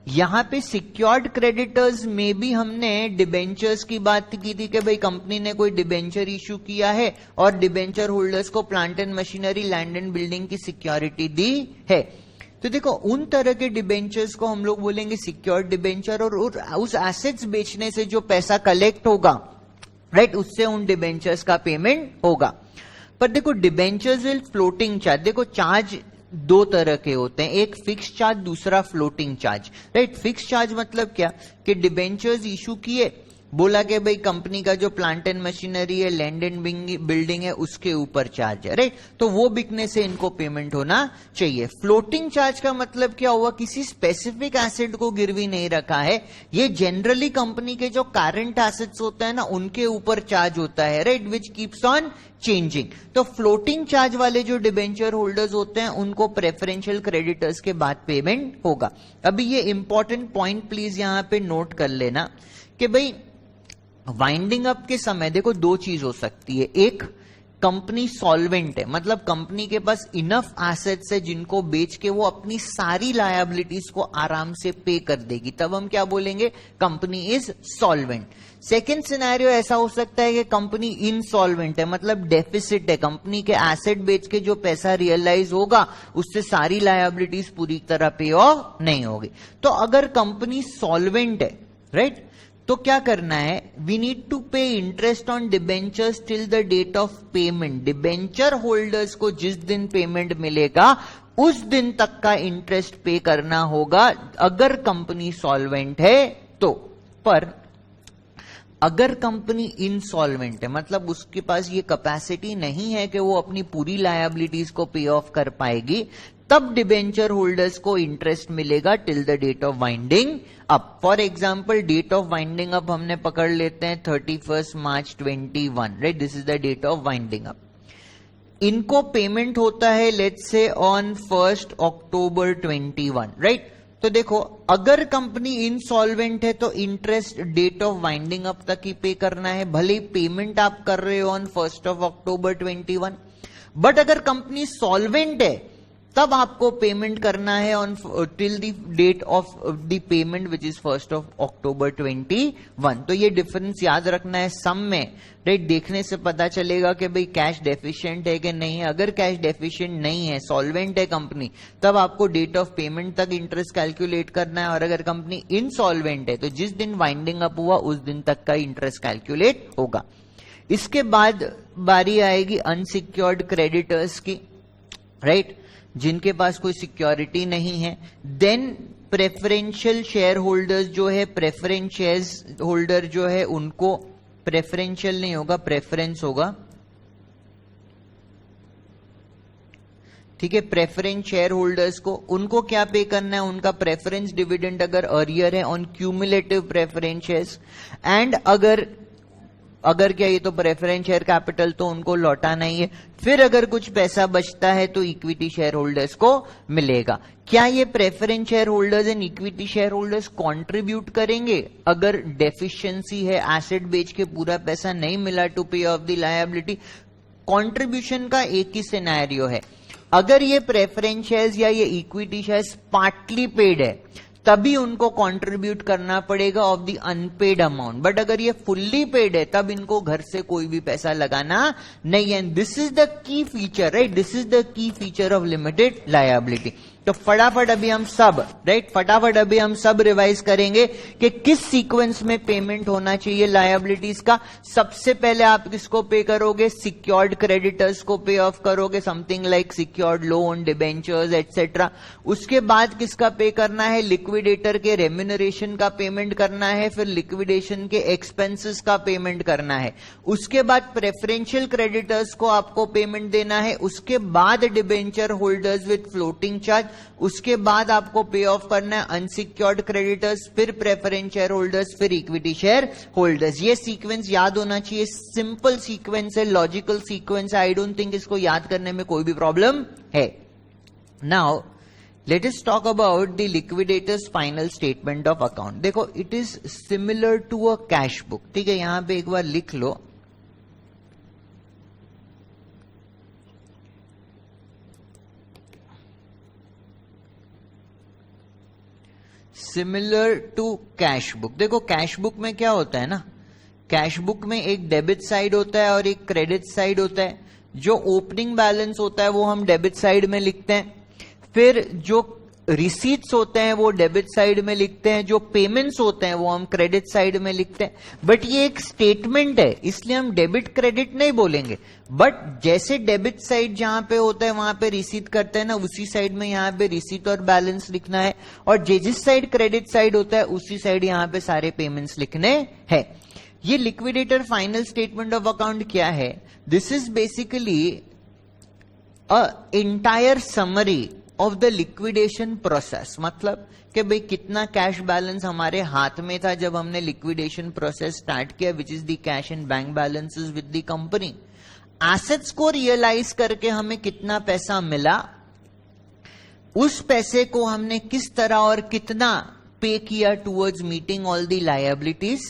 यहां पे सिक्योर्ड क्रेडिटर्स में भी हमने डिबेंचर्स की बात की थी कि भाई कंपनी ने कोई डिबेंचर इश्यू किया है और डिबेंचर होल्डर्स को plant and machinery, land and building की सिक्योरिटी दी है। तो देखो उन तरह के डिबेंचर्स को हम लोग बोलेंगे सिक्योर्ड डिबेंचर, और उस एसेट्स बेचने से जो पैसा कलेक्ट होगा, राइट, उससे उन डिबेंचर्स का पेमेंट होगा। पर देखो डिबेंचर्स विल फ्लोटिंग चार्ज, देखो चार्ज दो तरह के होते हैं, एक फिक्स चार्ज, दूसरा floating charge, right. Fix charge मतलब क्या कि डिबेंचर्स इशू किए, बोला कि भाई कंपनी का जो प्लांट एंड मशीनरी है, लैंड एंड बिल्डिंग है, उसके ऊपर चार्ज है, राइट, तो वो बिकने से इनको पेमेंट होना चाहिए। फ्लोटिंग चार्ज का मतलब क्या हुआ, किसी स्पेसिफिक एसेट को गिरवी नहीं रखा है, ये जनरली कंपनी के जो करंट एसेट्स होते हैं ना उनके ऊपर चार्ज होता है, right, which keeps on changing. तो फ्लोटिंग चार्ज वाले जो डिबेंचर होल्डर्स होते हैं उनको प्रेफरेंशियल क्रेडिटर्स के बाद पेमेंट होगा। अभी ये इंपॉर्टेंट पॉइंट प्लीज यहां पे नोट कर लेना कि भाई वाइंडिंग अप के समय देखो दो चीज हो सकती है, एक कंपनी सॉल्वेंट है, मतलब कंपनी के पास इनफ एसेट्स है जिनको बेच के वो अपनी सारी लायबिलिटीज को आराम से पे कर देगी, तब हम क्या बोलेंगे, company is solvent. Second scenario ऐसा हो सकता है कि कंपनी इनसॉल्वेंट है, मतलब डेफिसिट है, कंपनी के एसेट बेच के जो पैसा रियलाइज होगा उससे सारी लायबिलिटीज पूरी तरह पे ऑफ नहीं होगी। तो अगर कंपनी सॉल्वेंट है, राइट, तो क्या करना है, we need to pay interest on debentures till the date of payment. Debenture holders को जिस दिन पेमेंट मिलेगा उस दिन तक का इंटरेस्ट पे करना होगा अगर कंपनी सॉल्वेंट है तो। पर अगर कंपनी इनसॉल्वेंट है, मतलब उसके पास ये कैपेसिटी नहीं है कि वो अपनी पूरी लायबिलिटीज को पे ऑफ कर पाएगी, तब डिबेंचर होल्डर्स को इंटरेस्ट मिलेगा till the date of winding up. For example date of winding up हमने पकड़ लेते हैं 31 March 21, right, this is the date of winding up. इनको पेमेंट होता है let's say on 1 October 21, right. तो देखो अगर कंपनी इनसॉल्वेंट है तो interest date of winding up तक ही पे करना है, भले ही पेमेंट आप कर रहे हो ऑन 1 अक्टूबर 21। बट अगर कंपनी सॉल्वेंट है तब आपको पेमेंट करना है on till the date of the payment which is 1 October 21। तो ये डिफरेंस याद रखना है सम में, राइट, देखने से पता चलेगा कि भाई कैश डेफिशिएंट है कि नहीं है। अगर कैश डेफिशिएंट नहीं है, सॉल्वेंट है कंपनी, तब आपको डेट ऑफ पेमेंट तक इंटरेस्ट कैलकुलेट करना है, और अगर कंपनी इनसॉल्वेंट है तो जिस दिन वाइंडिंग अप हुआ उस दिन तक का इंटरेस्ट कैलकुलेट होगा। इसके बाद बारी आएगी अनसिक्योर्ड क्रेडिटर्स की, राइट, जिनके पास कोई सिक्योरिटी नहीं है। देन प्रेफरेंशियल शेयर होल्डर्स जो है, प्रेफरेंस शेयर होल्डर जो है उनको प्रेफरेंशियल नहीं होगा, प्रेफरेंस होगा, ठीक है। प्रेफरेंस शेयर होल्डर्स को उनको क्या पे करना है, उनका प्रेफरेंस डिविडेंड अगर अर्लियर है on cumulative preference shares, and अगर अगर क्या ये तो प्रेफरेंस शेयर कैपिटल तो उनको लौटाना ही है। फिर अगर कुछ पैसा बचता है तो इक्विटी शेयर होल्डर्स को मिलेगा। क्या ये preference share holders and equity share holders contribute करेंगे? अगर डेफिशिएंसी है, एसेट बेच के पूरा पैसा नहीं मिला to pay off the liability, contribution का एक ही सिनेरियो है, अगर ये प्रेफरेंस शेयर्स या ये इक्विटी शेयर्स पार्टली पेड है तभी उनको कंट्रीब्यूट करना पड़ेगा of the unpaid amount, but अगर ये फुल्ली पेड है तब इनको घर से कोई भी पैसा लगाना नहीं है। This is the key feature, right, this is the key feature of limited liability. तो फटाफट अभी हम सब, राइट, फटाफट अभी हम सब रिवाइज करेंगे कि किस सीक्वेंस में पेमेंट होना चाहिए लायबिलिटीज का। सबसे पहले आप किसको पे करोगे? सिक्योर्ड क्रेडिटर्स को पे ऑफ करोगे, something like secured loan, debentures etcetera. उसके बाद किसका पे करना है? लिक्विडेटर के रेम्यूनरेशन का पेमेंट करना है, फिर लिक्विडेशन के एक्सपेंसेस का पेमेंट करना है। उसके बाद प्रेफरेंशियल क्रेडिटर्स को आपको पेमेंट देना है, उसके बाद debenture holders with floating charge, उसके बाद आपको पे ऑफ करना है अनसिक्योर्ड क्रेडिटर्स, फिर प्रेफरेंस शेयर होल्डर्स, फिर इक्विटी शेयर होल्डर्स। ये सीक्वेंस याद होना चाहिए, सिंपल सीक्वेंस है, लॉजिकल सीक्वेंस है। आई डोंट थिंक इसको याद करने में कोई भी प्रॉब्लम है। Now let us talk about the liquidators final statement of account. देखो, it is similar to a cash book, ठीक है, यहां पे एक बार लिख लो, सिमिलर टू कैश बुक। देखो, कैश बुक में क्या होता है ना, कैश बुक में एक डेबिट साइड होता है और एक क्रेडिट साइड होता है। जो ओपनिंग बैलेंस होता है वो हम डेबिट साइड में लिखते हैं, फिर जो रिसीट्स होते हैं वो डेबिट साइड में लिखते हैं, जो पेमेंट्स होते हैं वो हम क्रेडिट साइड में लिखते हैं। बट ये एक स्टेटमेंट है, इसलिए हम डेबिट क्रेडिट नहीं बोलेंगे। बट जैसे डेबिट साइड जहां पे होता है वहां पे रिसीट करते हैं ना, उसी साइड में यहां पे रिसीट और बैलेंस लिखना है, और जिस साइड क्रेडिट साइड होता है उसी साइड यहां पे सारे पेमेंट्स लिखने हैं। ये liquidator final statement of account क्या है? This is basically a entire summary of the liquidation process. मतलब कि भाई कितना कैश बैलेंस हमारे हाथ में था जब हमने लिक्विडेशन प्रोसेस स्टार्ट किया, विच is the cash and bank balances with the company. Assets को रियलाइज करके हमें कितना पैसा मिला, उस पैसे को हमने किस तरह और कितना पे किया towards meeting all the liabilities,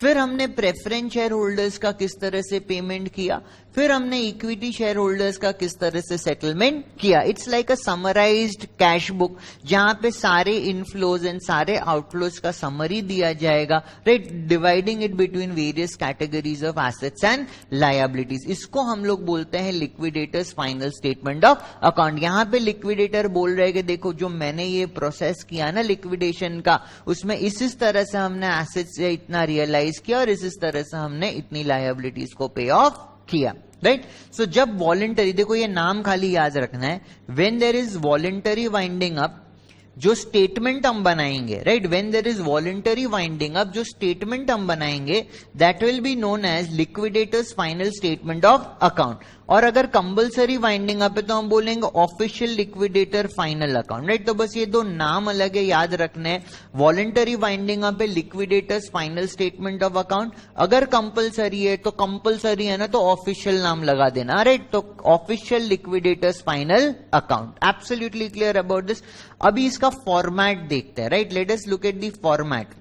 फिर हमने प्रेफरेंस शेयर होल्डर्स का किस तरह से पेमेंट किया, फिर हमने इक्विटी शेयर होल्डर्स का किस तरह से सेटलमेंट किया। It's like a summarised cash book जहां पे सारे इनफ्लोज एंड सारे आउटफ्लोज का समरी दिया जाएगा, right, dividing it between various categories of assets and liabilities. इसको हम लोग बोलते हैं liquidators final statement of account. यहां पे लिक्विडेटर बोल रहे हैं कि देखो, जो मैंने ये प्रोसेस किया ना लिक्विडेशन का, उसमें इस तरह से हमने एसेट्स से इतना रियलाइज किया और इस तरह से हमने इतनी लायबिलिटीज को पे ऑफ किया, राइट। सो जब वॉलेंटरी, देखो ये नाम खाली याद रखना है, when there is voluntary winding up, जो स्टेटमेंट हम बनाएंगे, right, when there is voluntary winding up, जो स्टेटमेंट हम बनाएंगे that will be known as liquidators final statement of account. और अगर कंपल्सरी वाइंडिंग अप है तो हम बोलेंगे official liquidator final account, right. तो बस ये दो नाम अलग है, याद रखने हैं। वॉलेंटरी वाइंडिंग अप है liquidators final statement of account, अगर कंपल्सरी है तो कंपल्सरी है ना तो ऑफिशियल नाम लगा देना, राइट। तो official liquidators final account, absolutely clear about this. अभी इसका फॉर्मेट देखते हैं, right, let us look at the format.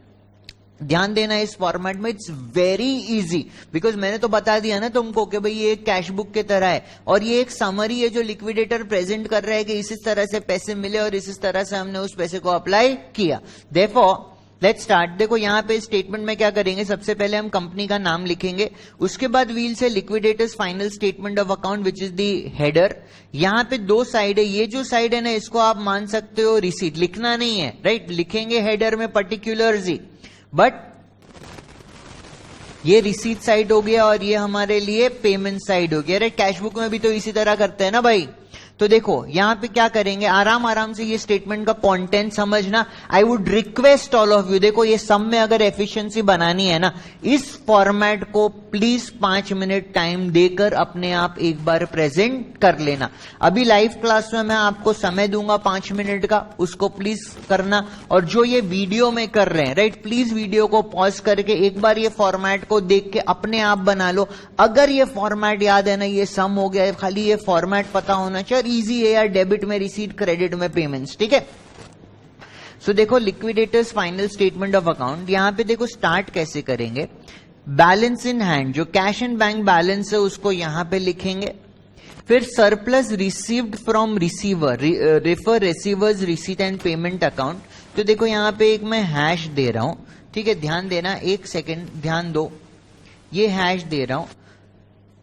ध्यान देना इस फॉर्मेट में, इट्स वेरी इजी, बिकॉज मैंने तो बता दिया ना तुमको कि भाई ये एक कैश बुक के तरह है और ये एक समरी है जो लिक्विडेटर प्रेजेंट कर रहा है कि इस तरह से पैसे मिले और इस तरह से हमने उस पैसे को अप्लाई किया। Therefore let's start. देखो यहाँ पे स्टेटमेंट में क्या करेंगे, सबसे पहले हम कंपनी का नाम लिखेंगे, उसके बाद वील से liquidators final statement of account which is the header. यहाँ पे दो साइड है, ये जो साइड है ना इसको आप मान सकते हो रिसीट, लिखना नहीं है, राइट, लिखेंगे हेडर में पर्टिकुलर्स ही, बट ये रिसीट साइड हो गया और ये हमारे लिए पेमेंट साइड हो गया, राइट। कैश बुक में भी तो इसी तरह करते हैं ना भाई। तो देखो यहां पे क्या करेंगे, आराम आराम से ये स्टेटमेंट का कंटेंट समझना। I would request all of you, देखो ये सम में अगर एफिशिएंसी बनानी है ना, इस फॉर्मेट को प्लीज 5 मिनट टाइम देकर अपने आप एक बार प्रेजेंट कर लेना। अभी लाइव क्लास में मैं आपको समय दूंगा 5 मिनट का, उसको प्लीज करना। और जो ये वीडियो में कर रहे हैं राइट, प्लीज वीडियो को पॉज करके एक बार ये फॉर्मेट को देख के अपने आप बना लो। अगर ये फॉर्मेट याद है ना, ये सम हो गया, खाली ये फॉर्मेट पता होना चाहिए। इजी है यार, डेबिट में रिसीट, क्रेडिट में पेमेंट्स, ठीक है। सो देखो liquidators final statement of account, यहां पे देखो स्टार्ट कैसे करेंगे। बैलेंस इन हैंड, जो कैश एंड बैंक बैलेंस है उसको यहां पे लिखेंगे। फिर surplus received from receiver, refer receivers receipt and payment account. तो देखो यहां पे एक मैं हैश दे रहा हूं, ठीक है, ध्यान देना, एक सेकेंड ध्यान दो, ये हैश दे रहा हूं।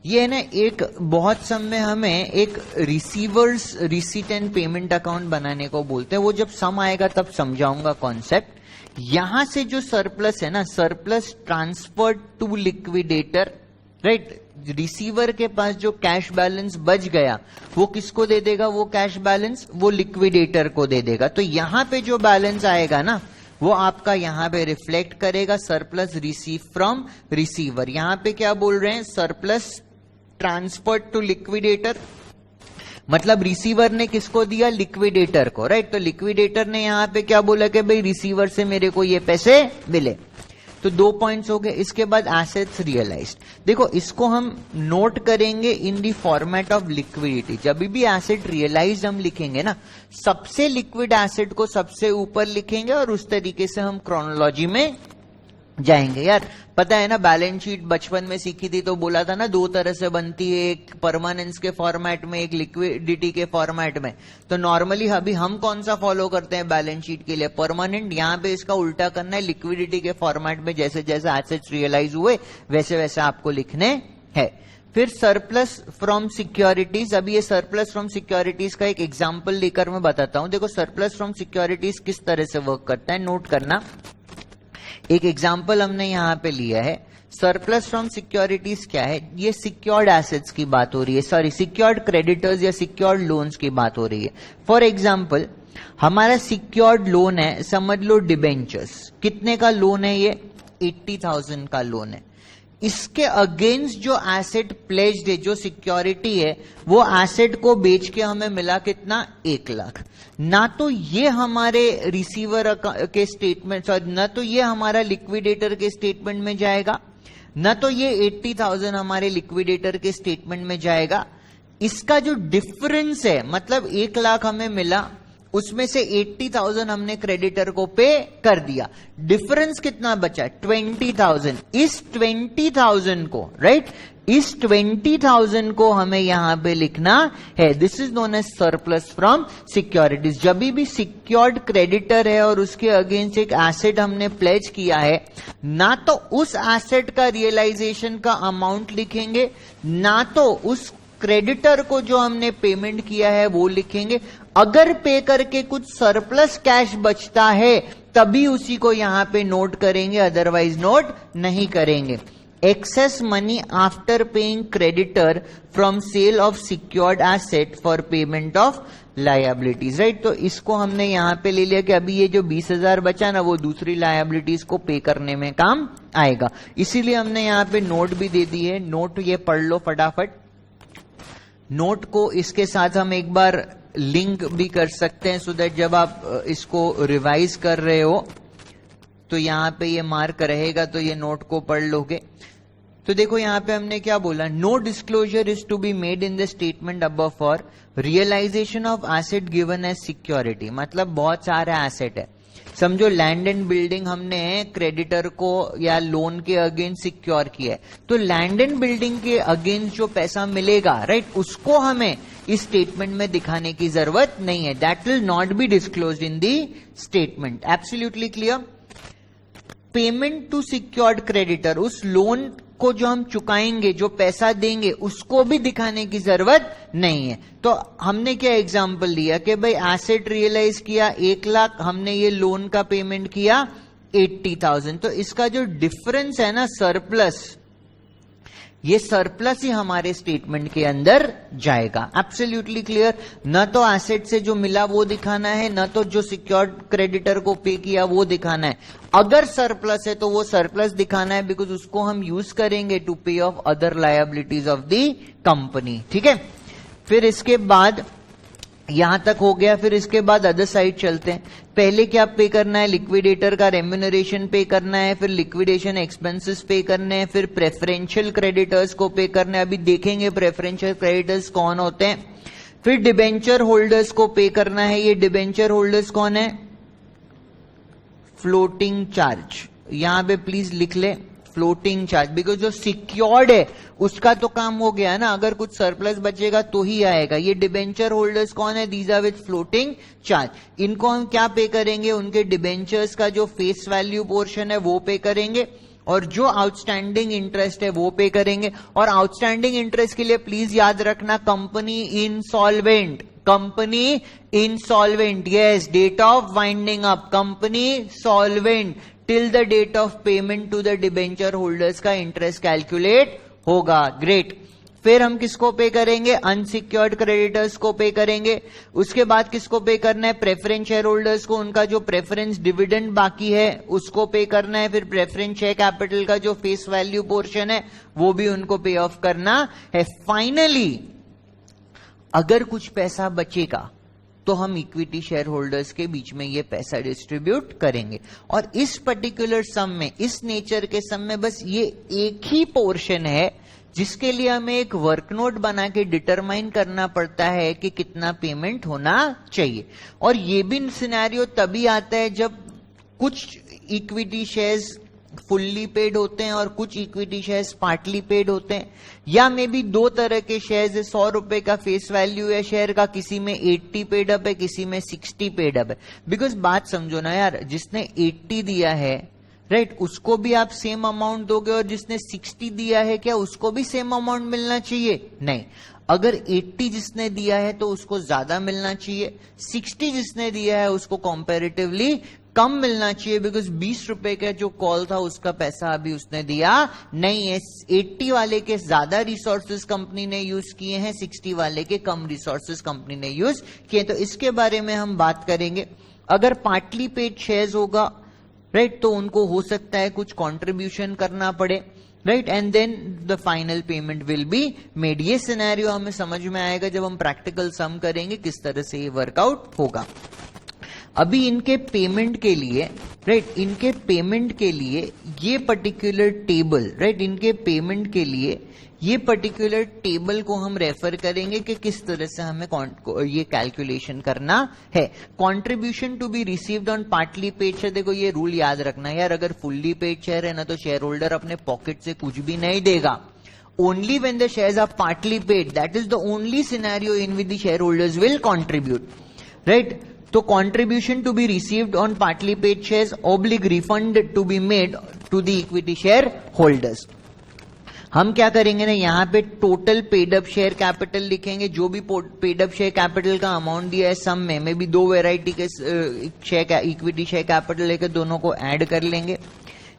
ये ना एक बहुत समय हमें एक receivers receipt and payment account बनाने को बोलते हैं, वो जब सम आएगा तब समझाऊंगा कॉन्सेप्ट। यहां से जो सरप्लस है ना, surplus transfer to liquidator, right. Receiver के पास जो कैश बैलेंस बच गया वो किसको दे देगा, वो कैश बैलेंस वो लिक्विडेटर को दे देगा। तो यहां पे जो बैलेंस आएगा ना वो आपका यहां पे रिफ्लेक्ट करेगा सरप्लस रिसीव फ्रॉम रिसीवर। यहां पे क्या बोल रहे हैं, सरप्लस ट्रांसफर टू लिक्विडेटर, मतलब रिसीवर ने किसको दिया, लिक्विडेटर को, राइट। तो लिक्विडेटर ने यहां पे क्या बोला कि भाई रिसीवर से मेरे को ये पैसे मिले। तो 2 पॉइंट्स हो गए। इसके बाद एसेट्स रियलाइज्ड, देखो इसको हम नोट करेंगे इन दी फॉर्मेट ऑफ लिक्विडिटी। जब भी एसेट रियलाइज्ड हम लिखेंगे ना, सबसे लिक्विड एसेट को सबसे ऊपर लिखेंगे और उस तरीके से हम क्रोनोलॉजी में जाएंगे। यार पता है ना, बैलेंस शीट बचपन में सीखी थी तो बोला था ना 2 तरह से बनती है, एक परमानेंस के फॉर्मेट में, एक लिक्विडिटी के फॉर्मेट में। तो नॉर्मली अभी हम कौन सा फॉलो करते हैं बैलेंस शीट के लिए, परमानेंट। यहां पे इसका उल्टा करना है, लिक्विडिटी के फॉर्मेट में जैसे जैसे एसेट्स रियलाइज हुए वैसे वैसे आपको लिखने हैं। फिर सरप्लस फ्रॉम सिक्योरिटीज, अभी ये सरप्लस फ्रॉम सिक्योरिटीज का एक एग्जाम्पल लेकर मैं बताता हूं। देखो सरप्लस फ्रॉम सिक्योरिटीज किस तरह से वर्क करता है, नोट करना। एक एग्जाम्पल हमने यहां पे लिया है। सरप्लस फ्रॉम सिक्योरिटीज क्या है, ये सिक्योर्ड एसेट्स की बात हो रही है, सॉरी सिक्योर्ड क्रेडिटर्स या सिक्योर्ड लोन्स की बात हो रही है। फॉर एग्जाम्पल हमारा सिक्योर्ड लोन है, समझ लो डिबेंचर्स। कितने का लोन है ये, 80,000 का लोन है। इसके अगेंस्ट जो एसेट प्लेज्ड है, जो सिक्योरिटी है, वो एसेट को बेच के हमें मिला कितना, 1 लाख। ना तो ये हमारे रिसीवर के स्टेटमेंट, ना तो ये हमारा लिक्विडेटर के स्टेटमेंट में जाएगा, ना तो ये 80,000 हमारे लिक्विडेटर के स्टेटमेंट में जाएगा। इसका जो डिफरेंस है, मतलब 1 लाख हमें मिला, उसमें से 80,000 हमने क्रेडिटर को पे कर दिया, डिफरेंस कितना बचा, 20,000। इस 20,000 को, राइट, इस 20,000 को हमें यहां पे लिखना है। This is known as surplus from securities. जब भी सिक्योर्ड क्रेडिटर है और उसके अगेंस्ट एक एसेट हमने प्लेज किया है, ना तो उस एसेट का रियलाइजेशन का अमाउंट लिखेंगे, ना तो उस क्रेडिटर को जो हमने पेमेंट किया है वो लिखेंगे। अगर पे करके कुछ सरप्लस कैश बचता है तभी उसी को यहां पे नोट करेंगे, अदरवाइज नोट नहीं करेंगे। Excess money after paying creditor from sale of secured asset for payment of liabilities, right. तो इसको हमने यहां पे ले लिया कि अभी ये जो 20,000 बचा ना, वो दूसरी लायबिलिटीज को पे करने में काम आएगा। इसीलिए हमने यहां पे नोट भी दे दी है। नोट ये पढ़ लो फटाफट। नोट को इसके साथ हम एक बार लिंक भी कर सकते हैं, सो दैट जब आप इसको रिवाइज कर रहे हो तो यहां पे ये मार्क रहेगा, तो ये नोट को पढ़ लोगे। तो देखो यहां पे हमने क्या बोला, no disclosure is to be made in the statement above for realisation of asset given as security. मतलब बहुत सारे एसेट है, समझो लैंड एंड बिल्डिंग हमने क्रेडिटर को या लोन के अगेंस्ट सिक्योर किया है, तो लैंड एंड बिल्डिंग के अगेंस्ट जो पैसा मिलेगा, राइट, उसको हमें इस स्टेटमेंट में दिखाने की जरूरत नहीं है। That will not be disclosed in the statement. Absolutely clear. Payment to secured creditor, उस लोन को जो हम चुकाएंगे, जो पैसा देंगे, उसको भी दिखाने की जरूरत नहीं है। तो हमने क्या एग्जांपल लिया कि भाई एसेट रियलाइज किया 1 लाख, हमने ये लोन का पेमेंट किया 80,000। तो इसका जो डिफरेंस है ना, सरप्लस, ये सरप्लस ही हमारे स्टेटमेंट के अंदर जाएगा। Absolutely clear. न तो एसेट से जो मिला वो दिखाना है, न तो जो सिक्योर्ड क्रेडिटर को पे किया वो दिखाना है। अगर सरप्लस है तो वो सरप्लस दिखाना है, बिकॉज उसको हम यूज करेंगे to pay of other liabilities of the company. ठीक है, फिर इसके बाद यहां तक हो गया। फिर इसके बाद अदर साइड चलते हैं। पहले क्या पे करना है, लिक्विडेटर का रेम्यूनरेशन पे करना है, फिर लिक्विडेशन एक्सपेंसेस पे करने हैं, फिर प्रेफरेंशियल क्रेडिटर्स को पे करना है। अभी देखेंगे प्रेफरेंशियल क्रेडिटर्स कौन होते हैं। फिर डिबेंचर होल्डर्स को पे करना है। ये डिबेंचर होल्डर्स कौन है, फ्लोटिंग चार्ज, यहां पे प्लीज लिख ले फ्लोटिंग चार्ज, बिकॉज जो सिक्योर्ड है उसका तो काम हो गया ना, अगर कुछ सरप्लस बचेगा तो ही आएगा। ये डिबेंचर होल्डर्स कौन है, these are with floating charge. इनको हम क्या पे करेंगे, उनके डिबेंचर्स का जो फेस वैल्यू पोर्शन है वो पे करेंगे, और जो आउटस्टैंडिंग इंटरेस्ट है वो पे करेंगे। और आउटस्टैंडिंग इंटरेस्ट के लिए प्लीज याद रखना company insolvent, company insolvent, yes, date of winding up, company solvent till the date of payment to the debenture holders का इंटरेस्ट कैलकुलेट होगा। ग्रेट। फिर हम किसको पे करेंगे, अनसिक्योर्ड क्रेडिटर्स को पे करेंगे। उसके बाद किसको पे करना है, प्रेफरेंस शेयर होल्डर्स को, उनका जो प्रेफरेंस डिविडेंड बाकी है उसको पे करना है। फिर प्रेफरेंस शेयर कैपिटल का जो फेस वैल्यू पोर्शन है वो भी उनको पे ऑफ करना है। फाइनली अगर कुछ पैसा बचेगा तो हम इक्विटी शेयर होल्डर्स के बीच में ये पैसा डिस्ट्रीब्यूट करेंगे। और इस पर्टिकुलर सम में, इस नेचर के सम में बस ये एक ही पोर्शन है जिसके लिए हमें एक वर्क नोट बना के डिटरमाइन करना पड़ता है कि कितना पेमेंट होना चाहिए। और ये भी सिनेरियो तभी आता है जब कुछ इक्विटी शेयर्स फुल्ली पेड होते हैं और कुछ इक्विटी शेयर्स पार्टली पेड होते हैं, या मे बी दो तरह के शेयर्स है, 100 रुपए का फेस वैल्यू है शेयर का, किसी में 80 पेड अप है, किसी में 60 पेड अप है। बिकॉज बात समझो ना यार, जिसने 80 दिया है राइट, उसको भी आप सेम अमाउंट दोगे, और जिसने 60 दिया है क्या उसको भी सेम अमाउंट मिलना चाहिए? नहीं। अगर 80 जिसने दिया है तो उसको ज्यादा मिलना चाहिए, 60 जिसने दिया है उसको कंपैरेटिवली कम मिलना चाहिए, बिकॉज 20 रुपए का जो कॉल था उसका पैसा अभी उसने दिया नहीं है। 80 वाले के ज्यादा रिसोर्सेज कंपनी ने यूज किए हैं, 60 वाले के कम रिसोर्सेज कंपनी ने यूज किए। तो इसके बारे में हम बात करेंगे। अगर पार्टली पेड शेयर्स होगा राइट, तो उनको हो सकता है कुछ कंट्रीब्यूशन करना पड़े right, and then the final payment will be made. ये सिनेरियो हमें समझ में आएगा जब हम प्रैक्टिकल सम करेंगे किस तरह से ये वर्कआउट होगा। अभी इनके पेमेंट के लिए राइट, इनके पेमेंट के लिए ये पर्टिकुलर टेबल राइट, इनके पेमेंट के लिए ये पर्टिकुलर टेबल को हम रेफर करेंगे कि किस तरह से हमें ये कैलकुलेशन करना है। Contribution to be received on partly paid share, देखो ये रूल याद रखना यार, अगर फुल्ली पेड शेयर है ना तो शेयर होल्डर अपने पॉकेट से कुछ भी नहीं देगा। Only when the shares are partly paid, that is the only scenario in which the shareholders will contribute, right? तो contribution to be received on partly paid shares oblique refund to be made to the equity shareholders. हम क्या करेंगे ना, यहाँ पे total paid up share capital लिखेंगे, जो भी पेड अप शेयर कैपिटल का अमाउंट दिया है सम में भी दो वेराइटी के शेयर इक्विटी शेयर कैपिटल लेकर दोनों को ऐड कर लेंगे,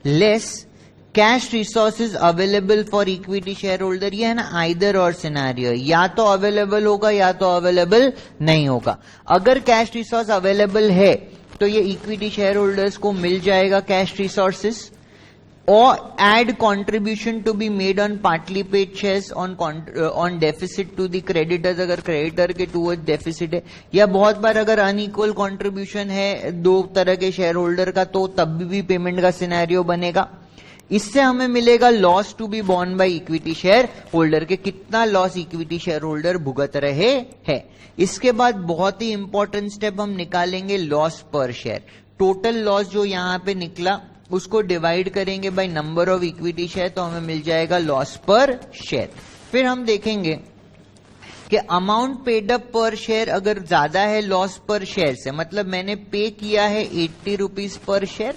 less cash resources available for equity share holder. ये है ना आइदर और सिनेरियो, या तो अवेलेबल होगा या तो अवेलेबल नहीं होगा। अगर कैश रिसोर्स अवेलेबल है तो ये इक्विटी शेयर होल्डर्स को मिल जाएगा कैश रिसोर्सेज, और add contribution to be made on partly paid shares on deficit to the creditors, अगर क्रेडिटर के टूवर्ड्स डेफिसिट है, या बहुत बार अगर अनइक्वल कंट्रीब्यूशन है दो तरह के शेयर होल्डर का तो तब भी पेमेंट का सिनेरियो बनेगा। इससे हमें मिलेगा loss to be borne by equity share holder, के कितना लॉस इक्विटी शेयर होल्डर भुगत रहे हैं। इसके बाद बहुत ही इंपॉर्टेंट स्टेप हम निकालेंगे loss per share. Total loss जो यहां पे निकला उसको डिवाइड करेंगे by number of equity share, तो हमें मिल जाएगा लॉस पर शेयर। फिर हम देखेंगे कि अमाउंट पेड अप पर शेयर अगर ज्यादा है लॉस पर शेयर से, मतलब मैंने पे किया है 80 rupees per share,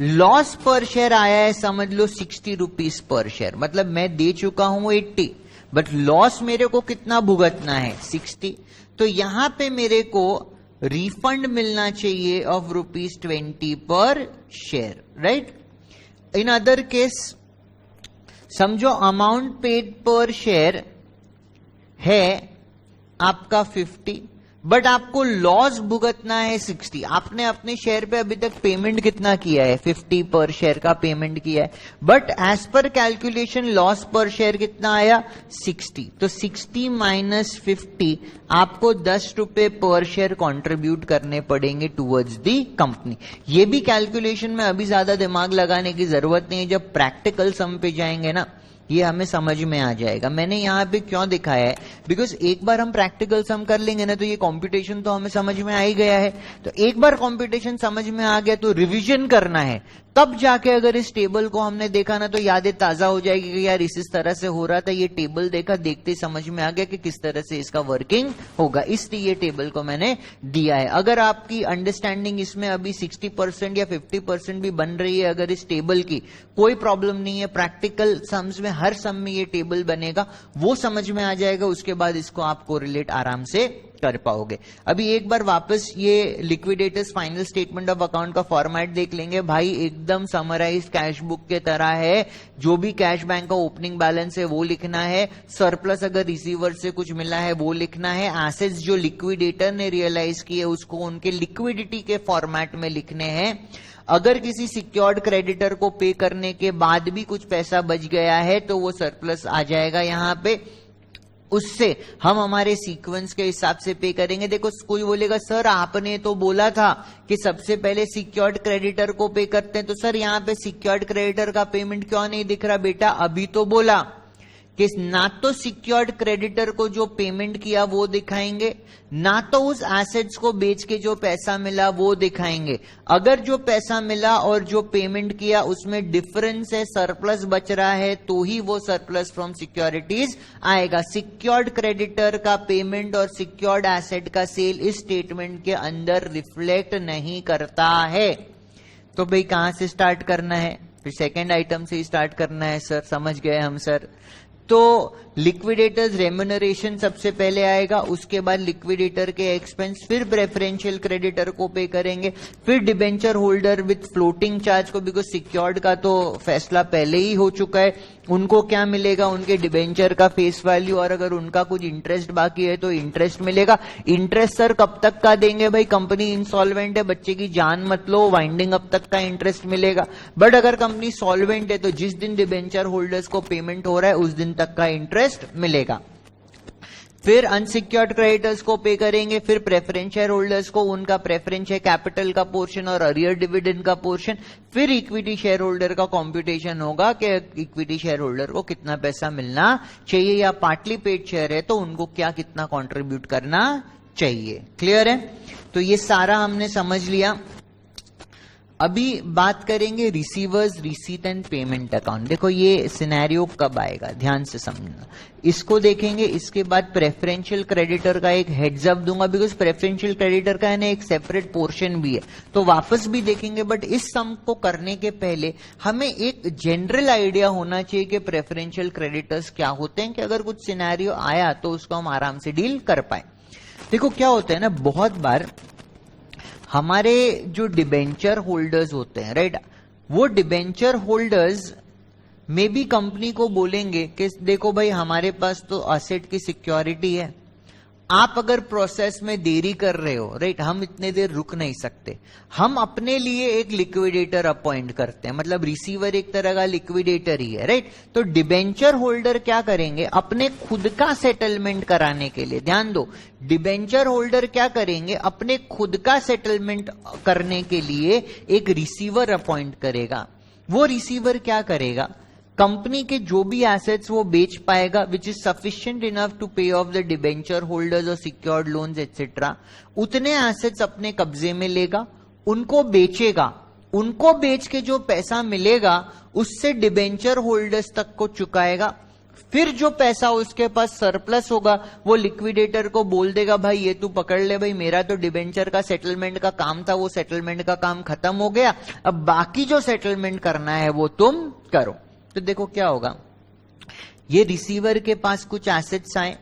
loss per share आया है समझ लो 60 रुपीज पर शेयर, मतलब मैं दे चुका हूं 80 बट लॉस मेरे को कितना भुगतना है 60, तो यहां पे मेरे को रिफंड मिलना चाहिए ऑफ ₹20 पर share, right. In other case समझो अमाउंट पेड पर शेयर है आपका 50, बट आपको लॉस भुगतना है 60। आपने अपने शेयर पे अभी तक पेमेंट कितना किया है? 50 पर शेयर का पेमेंट किया है, but as per calculation loss per share कितना आया? 60। तो 60 माइनस 50 आपको 10 रुपए पर शेयर कंट्रीब्यूट करने पड़ेंगे टुवर्ड्स दी कंपनी। ये भी कैलकुलेशन में अभी ज्यादा दिमाग लगाने की जरूरत नहीं है, जब प्रैक्टिकल सम पे जाएंगे ना ये हमें समझ में आ जाएगा। मैंने यहाँ पे क्यों दिखाया है? बिकॉज एक बार हम प्रैक्टिकल सम कर लेंगे ना तो ये कंप्यूटेशन तो हमें समझ में आ ही गया है। तो एक बार कंप्यूटेशन समझ में आ गया तो रिवीजन करना है, तब जाके अगर इस टेबल को हमने देखा ना तो यादें ताजा हो जाएगी कि यार इस तरह से हो रहा था, ये टेबल देखा, देखते ही समझ में आ गया कि किस तरह से इसका वर्किंग होगा, इसलिए ये टेबल को मैंने दिया है। अगर आपकी अंडरस्टैंडिंग इसमें अभी 60% या 50% भी बन रही है अगर इस टेबल की, कोई प्रॉब्लम नहीं है। प्रैक्टिकल सम्स में हर सम में ये टेबल बनेगा, वो समझ में आ जाएगा, उसके बाद इसको आप कोरिलेट आराम से कर पाओगे। अभी एक बार वापस ये liquidators final statement of account का फॉर्मेट देख लेंगे। भाई एकदम समराइज कैश बुक के तरह है, जो भी कैश बैंक का ओपनिंग बैलेंस है वो लिखना है, सरप्लस अगर रिसीवर से कुछ मिला है वो लिखना है, एसेट्स जो लिक्विडेटर ने रियलाइज किए उसको उनके लिक्विडिटी के फॉर्मेट में लिखने हैं। अगर किसी सिक्योर्ड क्रेडिटर को पे करने के बाद भी कुछ पैसा बच गया है तो वो सरप्लस आ जाएगा यहां पे, उससे हम हमारे सीक्वेंस के हिसाब से पे करेंगे। देखो कोई बोलेगा सर आपने तो बोला था कि सबसे पहले सिक्योर्ड क्रेडिटर को पे करते हैं, तो सर यहाँ पे सिक्योर्ड क्रेडिटर का पेमेंट क्यों नहीं दिख रहा? बेटा अभी तो बोला कि ना तो सिक्योर्ड क्रेडिटर को जो पेमेंट किया वो दिखाएंगे, ना तो उस एसेट्स को बेच के जो पैसा मिला वो दिखाएंगे। अगर जो पैसा मिला और जो पेमेंट किया उसमें डिफरेंस है, सरप्लस बच रहा है, तो ही वो सरप्लस फ्रॉम सिक्योरिटीज आएगा। सिक्योर्ड क्रेडिटर का पेमेंट और सिक्योर्ड एसेट का सेल इस स्टेटमेंट के अंदर रिफ्लेक्ट नहीं करता है। तो भाई कहां से स्टार्ट करना है? फिर सेकेंड आइटम से ही स्टार्ट करना है। सर समझ गए हम सर। तो लिक्विडेटर्स रेम्यूनरेशन सबसे पहले आएगा, उसके बाद लिक्विडेटर के एक्सपेंस, फिर प्रेफरेंशियल क्रेडिटर को पे करेंगे, फिर debenture holder with floating charge को, बिकॉज सिक्योर्ड का तो फैसला पहले ही हो चुका है, उनको क्या मिलेगा? उनके डिबेंचर का फेस वैल्यू, और अगर उनका कुछ इंटरेस्ट बाकी है तो इंटरेस्ट मिलेगा। इंटरेस्ट सर कब तक का देंगे? भाई कंपनी इंसॉल्वेंट है, बच्चे की जान मत लो, वाइंडिंग अप तक का इंटरेस्ट मिलेगा। बट अगर कंपनी सॉल्वेंट है तो जिस दिन डिबेंचर होल्डर्स को पेमेंट हो रहा है उस दिन तक का इंटरेस्ट मिलेगा। फिर अनसिक्योर्ड क्रेडिटर्स को पे करेंगे, फिर प्रेफरेंस शेयर होल्डर्स को उनका प्रेफरेंस शेयर कैपिटल का पोर्शन और अरियर डिविडेंड का पोर्शन, फिर इक्विटी शेयर होल्डर का कंप्यूटेशन होगा कि इक्विटी शेयर होल्डर को कितना पैसा मिलना चाहिए, या पार्टली पेड शेयर है तो उनको क्या कितना कंट्रीब्यूट करना चाहिए। क्लियर है? तो ये सारा हमने समझ लिया। अभी बात करेंगे receivers receipt and payment account. देखो ये सिनेरियो कब आएगा, ध्यान से समझना। इसको देखेंगे, इसके बाद प्रेफरेंशियल क्रेडिटर का एक हेड्स अप दूंगा, बिकॉज प्रेफरेंशियल क्रेडिटर का है ना एक सेपरेट पोर्शन भी है, तो वापस भी देखेंगे। बट इस सम को करने के पहले हमें एक जनरल आइडिया होना चाहिए कि प्रेफरेंशियल क्रेडिटर्स क्या होते हैं, कि अगर कुछ सिनेरियो आया तो उसको हम आराम से डील कर पाए। देखो क्या होता है ना, बहुत बार हमारे जो डिबेंचर होल्डर्स होते हैं, राइट, वो डिबेंचर होल्डर्स में भी कंपनी को बोलेंगे कि देखो भाई हमारे पास तो असेट की सिक्योरिटी है, आप अगर प्रोसेस में देरी कर रहे हो, राइट, हम इतने देर रुक नहीं सकते, हम अपने लिए एक लिक्विडेटर अपॉइंट करते हैं, मतलब रिसीवर एक तरह का लिक्विडेटर ही है, राइट। तो डिबेंचर होल्डर क्या करेंगे? अपने खुद का सेटलमेंट कराने के लिए, ध्यान दो, डिबेंचर होल्डर क्या करेंगे? अपने खुद का सेटलमेंट करने के लिए एक रिसीवर अपॉइंट करेगा। वो रिसीवर क्या करेगा? कंपनी के जो भी एसेट्स वो बेच पाएगा, which is sufficient enough to pay off the debenture holders और सिक्योर्ड लोन्स एटसेट्रा, उतने एसेट्स अपने कब्जे में लेगा, उनको बेचेगा, उनको बेच के जो पैसा मिलेगा उससे डिबेंचर होल्डर्स तक को चुकाएगा। फिर जो पैसा उसके पास सरप्लस होगा वो लिक्विडेटर को बोल देगा, भाई ये तू पकड़ ले, भाई मेरा तो डिबेंचर का सेटलमेंट का काम था, वो सेटलमेंट का काम खत्म हो गया, अब बाकी जो सेटलमेंट करना है वो तुम करो। तो देखो क्या होगा, ये रिसीवर के पास कुछ एसेट्स आए,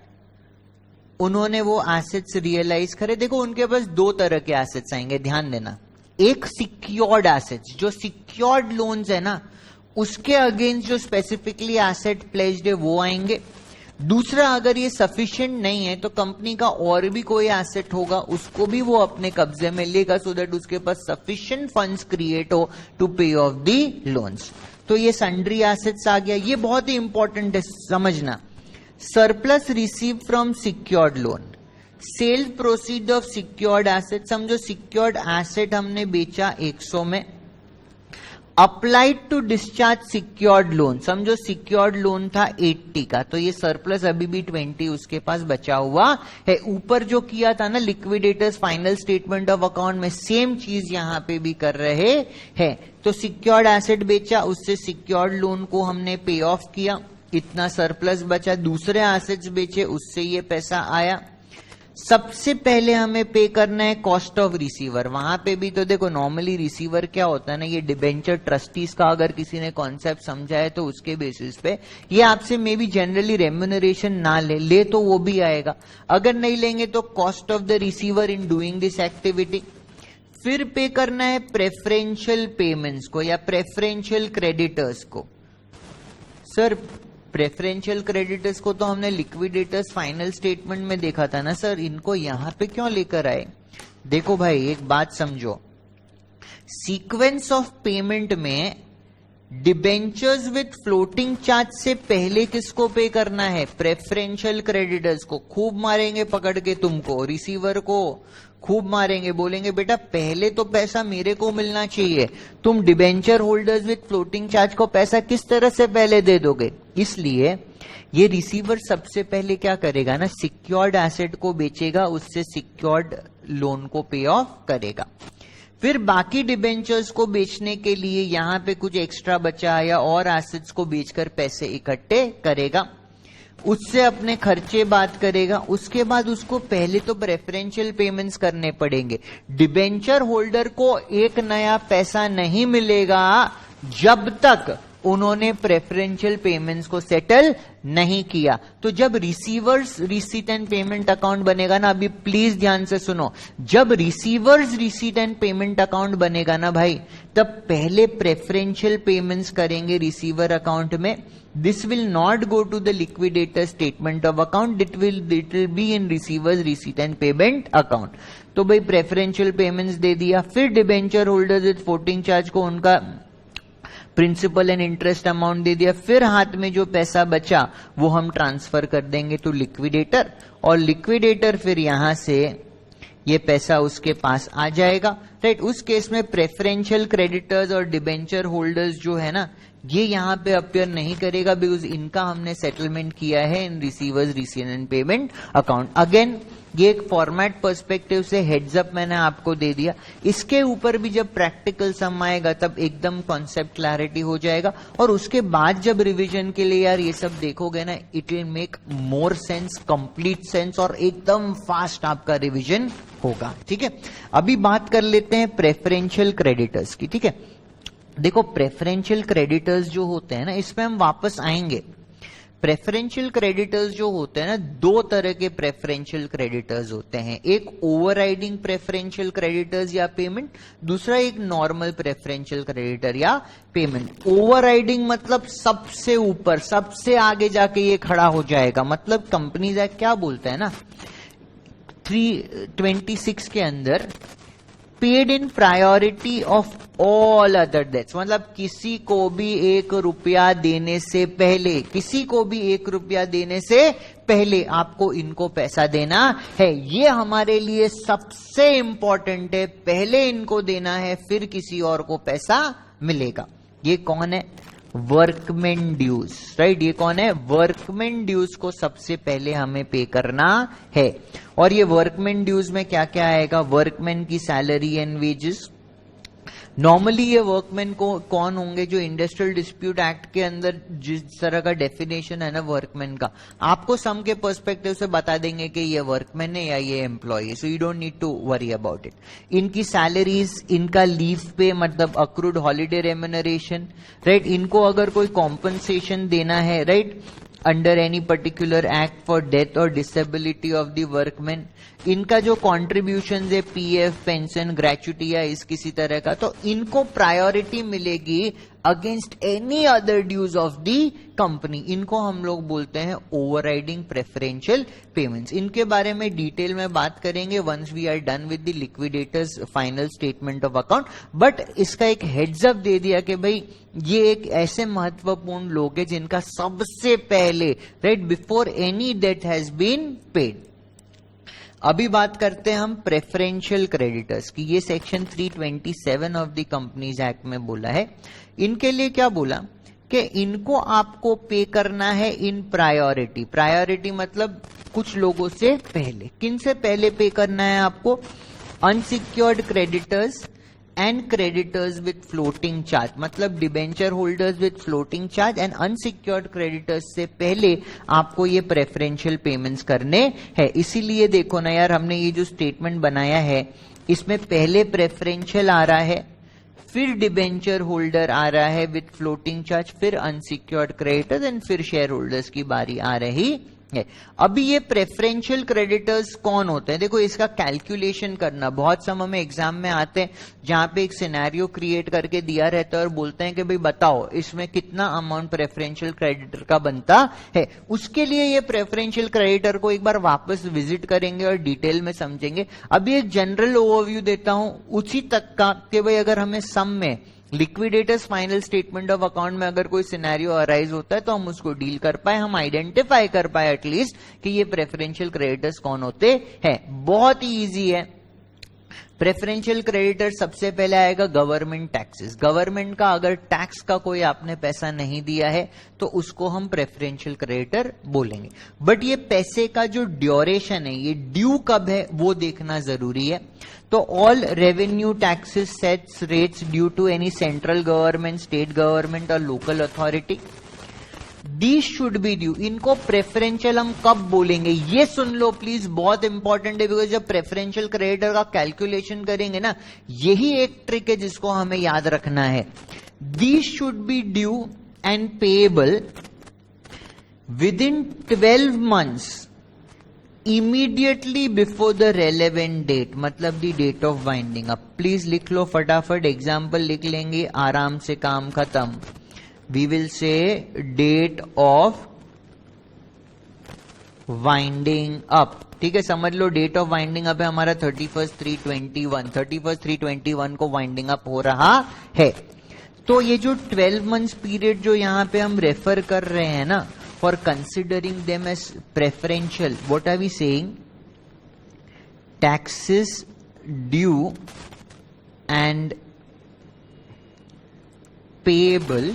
उन्होंने वो एसेट्स रियलाइज करे। देखो उनके पास दो तरह के एसेट्स आएंगे, ध्यान देना। एक सिक्योर्ड एसेट्स, जो सिक्योर्ड लोन्स है ना, उसके अगेंस्ट जो स्पेसिफिकली एसेट प्लेज्ड है वो आएंगे। दूसरा, अगर ये सफिशिएंट नहीं है तो कंपनी का और भी कोई एसेट होगा, उसको भी वो अपने कब्जे में लेगा, सो दैट उसके पास सफिशिएंट फंड्स क्रिएट हो to pay of the loans. तो ये सन्ड्री एसेट्स आ गया। ये बहुत ही इंपॉर्टेंट है समझना। Surplus receive from secured loan, sale proceed of secured asset. समझो सिक्योर्ड एसेट हमने बेचा 100 में, applied to discharge secured loan. समझो सिक्योर्ड लोन था 80 का, तो ये सरप्लस अभी भी 20 उसके पास बचा हुआ है। ऊपर जो किया था ना liquidators final statement of account में, सेम चीज यहां पे भी कर रहे हैं। तो सिक्योर्ड एसेट बेचा, उससे सिक्योर्ड लोन को हमने पे ऑफ किया, इतना सरप्लस बचा। दूसरे एसेट्स बेचे, उससे ये पैसा आया। सबसे पहले हमें पे करना है कॉस्ट ऑफ रिसीवर। वहां पे भी तो देखो नॉर्मली रिसीवर क्या होता है ना, ये डिबेंचर ट्रस्टीज का अगर किसी ने कॉन्सेप्ट समझा है तो उसके बेसिस पे ये आपसे मे बी जनरली रेम्यूनरेशन ना ले तो वो भी आएगा। अगर नहीं लेंगे तो cost of the receiver in doing this activity. फिर पे करना है प्रेफरेंशियल पेमेंट्स को या प्रेफरेंशियल क्रेडिटर्स को। सर प्रेफरेंशियल क्रेडिटर्स को तो हमने लिक्विडेटर्स फाइनल स्टेटमेंट में देखा था ना सर, इनको यहां पे क्यों लेकर आए? देखो भाई एक बात समझो, सीक्वेंस ऑफ पेमेंट में डिबेंचर्स विथ फ्लोटिंग चार्ज से पहले किसको पे करना है? प्रेफरेंशियल क्रेडिटर्स को। खूब मारेंगे पकड़ के तुमको, रिसीवर को खूब मारेंगे, बोलेंगे बेटा पहले तो पैसा मेरे को मिलना चाहिए, तुम debenture holders with floating charge को पैसा किस तरह से पहले दे दोगे? इसलिए ये रिसीवर सबसे पहले क्या करेगा ना, सिक्योर्ड एसेट को बेचेगा, उससे सिक्योर्ड लोन को पे ऑफ करेगा। फिर बाकी डिबेंचर्स को बेचने के लिए यहां पे कुछ एक्स्ट्रा बचा या और एसेट्स को बेचकर पैसे इकट्ठे करेगा, उससे अपने खर्चे बात करेगा। उसके बाद उसको पहले तो प्रेफरेंशियल पेमेंट्स करने पड़ेंगे। डिबेंचर होल्डर को एक नया पैसा नहीं मिलेगा जब तक उन्होंने प्रेफरेंशियल पेमेंट्स को सेटल नहीं किया। तो जब receivers receipt and payment account बनेगा ना, अभी प्लीज ध्यान से सुनो, जब receivers receipt and payment account बनेगा ना भाई, तब पहले प्रेफरेंशियल पेमेंट्स करेंगे रिसीवर अकाउंट में। This will not go to the liquidator statement of account, it will be in receivers receipt and payment account. तो भाई प्रेफरेंशियल पेमेंट्स दे दिया, फिर debenture holders with floating charge को उनका प्रिंसिपल एंड इंटरेस्ट अमाउंट दे दिया, फिर हाथ में जो पैसा बचा वो हम ट्रांसफर कर देंगे टू लिक्विडेटर, और लिक्विडेटर फिर यहां से ये पैसा उसके पास आ जाएगा, राइट। उस केस में प्रेफरेंशियल क्रेडिटर्स और डिबेंचर होल्डर्स जो है ना, ये यहां पे अपियर नहीं करेगा, बिकॉज इनका हमने सेटलमेंट किया है in receivers receipt and payment account. Again ये एक फॉर्मेट पर्सपेक्टिव से हेड्स अप मैंने आपको दे दिया। इसके ऊपर भी जब प्रैक्टिकल सम आएगा तब एकदम कॉन्सेप्ट क्लैरिटी हो जाएगा, और उसके बाद जब रिवीजन के लिए यार ये सब देखोगे ना, it will make more sense, complete sense, और एकदम फास्ट आपका रिवीजन होगा। ठीक है, अभी बात कर लेते हैं प्रेफरेंशियल क्रेडिटर्स की। ठीक है, देखो प्रेफरेंशियल क्रेडिटर्स जो होते हैं ना, इसमें हम वापस आएंगे। प्रेफरेंशियल क्रेडिटर्स जो होते हैं ना, दो तरह के प्रेफरेंशियल क्रेडिटर्स होते हैं, एक ओवरराइडिंग प्रेफरेंशियल क्रेडिटर्स या पेमेंट, दूसरा एक नॉर्मल प्रेफरेंशियल क्रेडिटर या पेमेंट। ओवरराइडिंग मतलब सबसे ऊपर, सबसे आगे जाके ये खड़ा हो जाएगा। मतलब कंपनीज एक्ट क्या बोलता है ना, 326 के अंदर paid in priority of all other debts, मतलब किसी को भी 1 रुपया देने से पहले, किसी को भी 1 रुपया देने से पहले आपको इनको पैसा देना है। ये हमारे लिए सबसे इंपॉर्टेंट है, पहले इनको देना है, फिर किसी और को पैसा मिलेगा। ये कौन है? Workman dues, right. ये कौन है? वर्कमैन ड्यूज को सबसे पहले हमें पे करना है। और ये वर्कमैन ड्यूज में क्या क्या आएगा? वर्कमैन की सैलरी एंड वेजेस। नॉर्मली ये वर्कमैन को कौन होंगे? जो इंडस्ट्रियल डिस्प्यूट एक्ट के अंदर जिस तरह का डेफिनेशन है ना वर्कमैन का, आपको सम के पर्सपेक्टिव से बता देंगे कि ये वर्कमैन है या ये एम्प्लॉय है, so you don't need to worry about it. इनकी सैलरीज, इनका लीव पे मतलब अक्रूड हॉलीडे रेम्यूनरेशन, राइट। इनको अगर कोई कॉम्पनसेशन देना है, right, under any particular act for death और डिसेबिलिटी ऑफ द वर्कमैन, इनका जो कॉन्ट्रीब्यूशन है पीएफ, पेंशन, ग्रेचुटी या इस किसी तरह का, तो इनको प्रायोरिटी मिलेगी against any other dues of the company, इनको हम लोग बोलते हैं ओवरराइडिंग प्रेफरेंशियल पेमेंट्स। इनके बारे में डिटेल में बात करेंगे once we are done with the liquidators final statement of account. But इसका एक हेड्स अप दे दिया कि भाई ये एक ऐसे महत्वपूर्ण लोग हैं जिनका सबसे पहले right before any debt has been paid. अभी बात करते हैं हम प्रेफरेंशियल क्रेडिटर्स की। ये section 327 of the companies act में बोला है। इनके लिए क्या बोला कि इनको आपको पे करना है इन प्रायोरिटी। प्रायोरिटी मतलब कुछ लोगों से पहले। किन से पहले पे करना है आपको? Unsecured creditors and creditors with floating charge, मतलब debenture holders with floating charge and unsecured creditors से पहले आपको ये प्रेफरेंशियल पेमेंट्स करने हैं। इसीलिए देखो ना यार, हमने ये जो स्टेटमेंट बनाया है इसमें पहले प्रेफरेंशियल आ रहा है, फिर डिबेंचर होल्डर आ रहा है विथ फ्लोटिंग चार्ज, फिर अनसिक्योर्ड क्रेडिटर्स एंड फिर शेयर होल्डर्स की बारी आ रही है। अभी ये प्रेफरेंशियल क्रेडिटर्स कौन होते हैं? देखो इसका कैलकुलेशन करना बहुत समय में एग्जाम में आते हैं, जहां पे एक सिनेरियो क्रिएट करके दिया रहता है और बोलते हैं कि भाई बताओ इसमें कितना अमाउंट प्रेफरेंशियल क्रेडिटर का बनता है। उसके लिए ये प्रेफरेंशियल क्रेडिटर को एक बार वापस विजिट करेंगे और डिटेल में समझेंगे। अभी एक जनरल ओवरव्यू देता हूं उसी तक का कि भाई अगर हमें सम में liquidators final statement of account में अगर कोई सिनेरियो अराइज होता है तो हम उसको डील कर पाए, हम आइडेंटिफाई कर पाए एटलीस्ट कि ये प्रेफरेंशियल क्रेडिटर्स कौन होते हैं। बहुत ही इजी है। प्रेफरेंशियल क्रेडिटर सबसे पहले आएगा गवर्नमेंट टैक्सेस। गवर्नमेंट का अगर टैक्स का कोई आपने पैसा नहीं दिया है तो उसको हम प्रेफरेंशियल क्रेडिटर बोलेंगे। बट ये पैसे का जो ड्यूरेशन है, ये ड्यू कब है वो देखना जरूरी है। तो all revenue taxes sets rates due to any central government, state government और local authority, These should be due। इनको प्रेफरेंशियल हम कब बोलेंगे ये सुन लो प्लीज, बहुत इंपॉर्टेंट है। बिकॉज जब प्रेफरेंशियल क्रेडिटर का कैलकुलेशन करेंगे ना, यही एक ट्रिक है जिसको हमें याद रखना है। These should be due and payable within 12 months immediately before the relevant date, मतलब the date of winding up। Please लिख लो फटाफट, एग्जाम्पल लिख लेंगे, आराम से काम खत्म। We will say date of winding up। ठीक है, समझ लो डेट ऑफ वाइंडिंग अप है हमारा 31/3/21। 31/3/21 को वाइंडिंग अप हो रहा है। तो ये जो 12 मंथ्स पीरियड जो यहां पे हम रेफर कर रहे हैं ना, for considering them as preferential, what are we saying? Taxes due and payable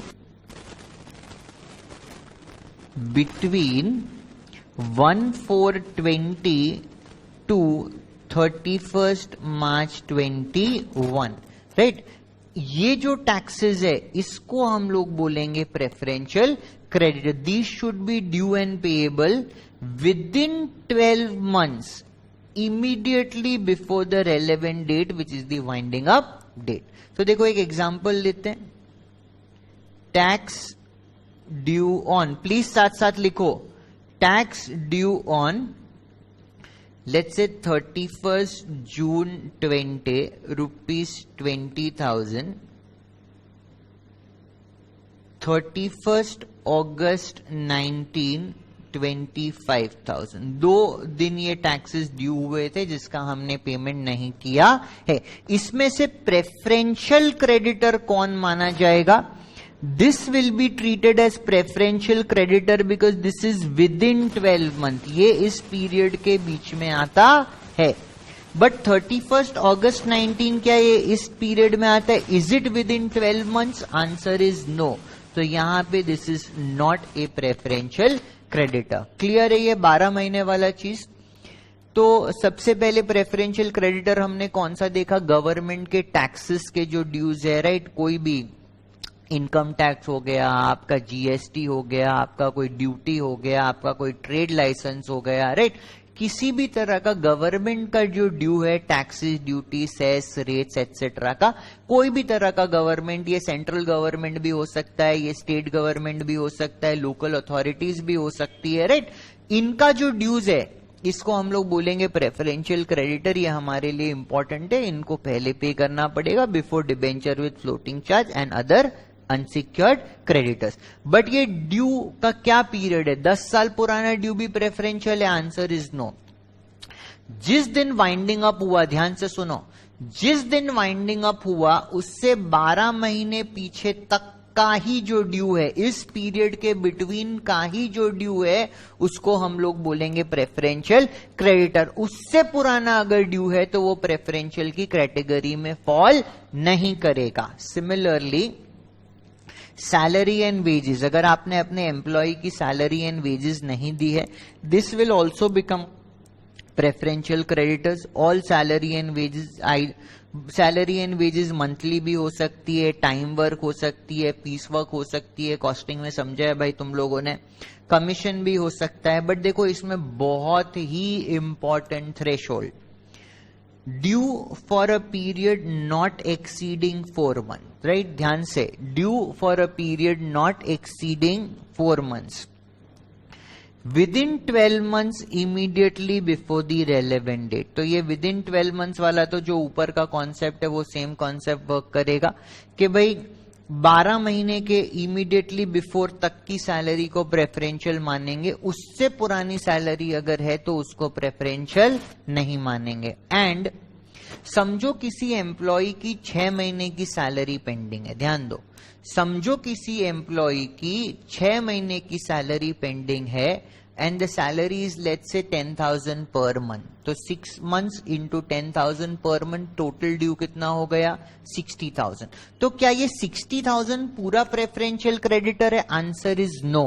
between 1/4/20 to 31st March 21, right. ये जो टैक्सेस है इसको हम लोग बोलेंगे preferential creditor. These should be due and payable within 12 months immediately before the relevant date which is the winding up date. तो देखो एक एग्जांपल लेते हैं। टैक्स ड्यू ऑन, प्लीज साथ साथ लिखो, tax due on let's say 31st June 20 rupees 20,000, 31st August 19 25,000। 2 दिन ये टैक्सेस ड्यू हुए थे जिसका हमने पेमेंट नहीं किया है। इसमें से प्रेफरेंशियल क्रेडिटर कौन माना जाएगा? This will be treated as preferential creditor because this is within 12 month। ये इस पीरियड के बीच में आता है। बट 31st August 19 क्या ये इस पीरियड में आता है? Is it within 12 months? Answer is no. तो यहां पे this is not a preferential creditor. Clear है ये 12 महीने वाला चीज? तो सबसे पहले प्रेफरेंशियल क्रेडिटर हमने कौन सा देखा? गवर्नमेंट के टैक्सेस के जो ड्यूज है, राइट। कोई भी इनकम टैक्स हो गया, आपका जीएसटी हो गया, आपका कोई ड्यूटी हो गया, आपका कोई ट्रेड लाइसेंस हो गया, राइट। किसी भी तरह का गवर्नमेंट का जो ड्यू है, taxes, duty, cess, rates etcetera का, कोई भी तरह का गवर्नमेंट, ये सेंट्रल गवर्नमेंट भी हो सकता है, ये स्टेट गवर्नमेंट भी हो सकता है, लोकल अथॉरिटीज भी हो सकती है, राइट। इनका जो ड्यूज है इसको हम लोग बोलेंगे प्रेफरेंशियल क्रेडिटर। ये हमारे लिए इंपॉर्टेंट है, इनको पहले पे करना पड़ेगा before debenture with floating charge and other unsecured creditors. But ये ड्यू का क्या पीरियड है? 10 साल पुराना ड्यू भी प्रेफरेंशियल है? Answer is no. जिस दिन वाइंडिंग अप हुआ, ध्यान से सुनो, जिस दिन वाइंडिंग अप हुआ उससे 12 महीने पीछे तक का ही जो ड्यू है, इस पीरियड के बिटवीन का ही जो ड्यू है, उसको हम लोग बोलेंगे प्रेफरेंशियल क्रेडिटर। उससे पुराना अगर ड्यू है तो वो प्रेफरेंशियल की कैटेगरी में फॉल नहीं करेगा। सिमिलरली सैलरी एंड वेजेस, अगर आपने अपने एम्प्लॉय की सैलरी एंड वेजेस नहीं दी है, this will also become preferential creditors. All salary and wages, salary and wages monthly भी हो सकती है, टाइम वर्क हो सकती है, पीस वर्क हो सकती है, कॉस्टिंग में समझा है भाई तुम लोगों ने, कमीशन भी हो सकता है। बट देखो इसमें बहुत ही important threshold, due for a period not exceeding 4 months, right? ध्यान से, due for a period not exceeding 4 months within 12 months immediately before the relevant date। तो ये within 12 months वाला तो जो ऊपर का कॉन्सेप्ट है वो सेम कॉन्सेप्ट वर्क करेगा कि भाई 12 महीने के इमीडिएटली बिफोर तक की सैलरी को प्रेफरेंशियल मानेंगे, उससे पुरानी सैलरी अगर है तो उसको प्रेफरेंशियल नहीं मानेंगे। एंड समझो किसी एम्प्लॉय की 6 महीने की सैलरी पेंडिंग है, ध्यान दो, समझो किसी एम्प्लॉय की 6 महीने की सैलरी पेंडिंग है and the salary is let's say 10,000 per month, तो 6 months into 10,000 per month, total due कितना हो गया? 60,000। तो क्या ये 60,000 पूरा प्रेफरेंशियल क्रेडिटर है? Answer is no.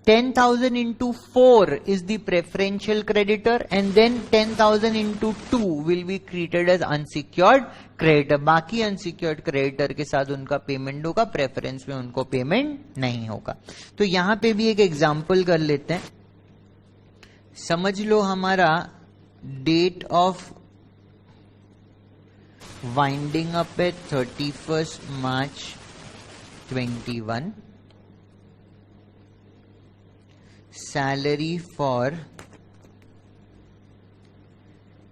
10,000 into 4 is the preferential creditor and then 10,000 into 2 will be treated as unsecured creditor। बाकी unsecured creditor के साथ उनका पेमेंट होगा, प्रेफरेंस में उनको पेमेंट नहीं होगा। तो यहां पे भी एक एग्जांपल कर लेते हैं। समझ लो हमारा डेट ऑफ वाइंडिंग अप है 31 March 21। Salary for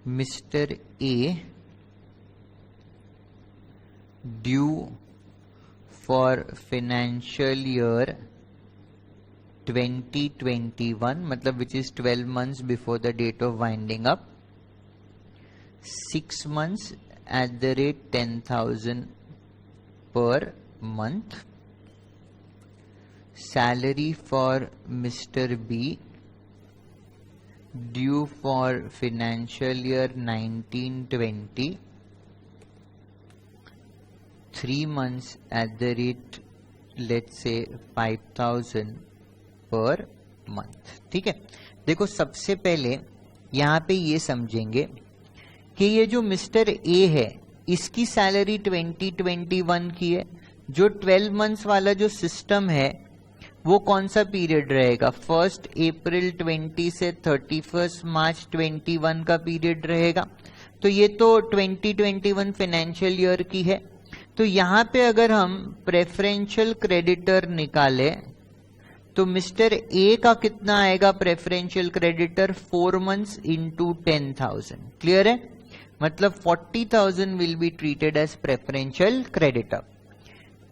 Mr. A due for financial year 2021, मतलब which is 12 months before the date of winding up, 6 months at the rate 10,000 per month। Salary for Mr. B due for financial year 1920, 3 months at the rate let's say 5,000 per month। ठीक है, देखो सबसे पहले यहां पे ये समझेंगे कि ये जो मिस्टर ए है इसकी सैलरी 2021 की है, जो 12 months वाला जो सिस्टम है वो कौन सा पीरियड रहेगा? 1 April 20 से 31 March 21 का पीरियड रहेगा। तो ये तो 2021 फाइनेंशियल ईयर की है। तो यहां पे अगर हम प्रेफरेंशियल क्रेडिटर निकाले तो मिस्टर ए का कितना आएगा preferential creditor? 4 months into 10,000। Clear है? मतलब 40,000 will be treated as preferential creditor.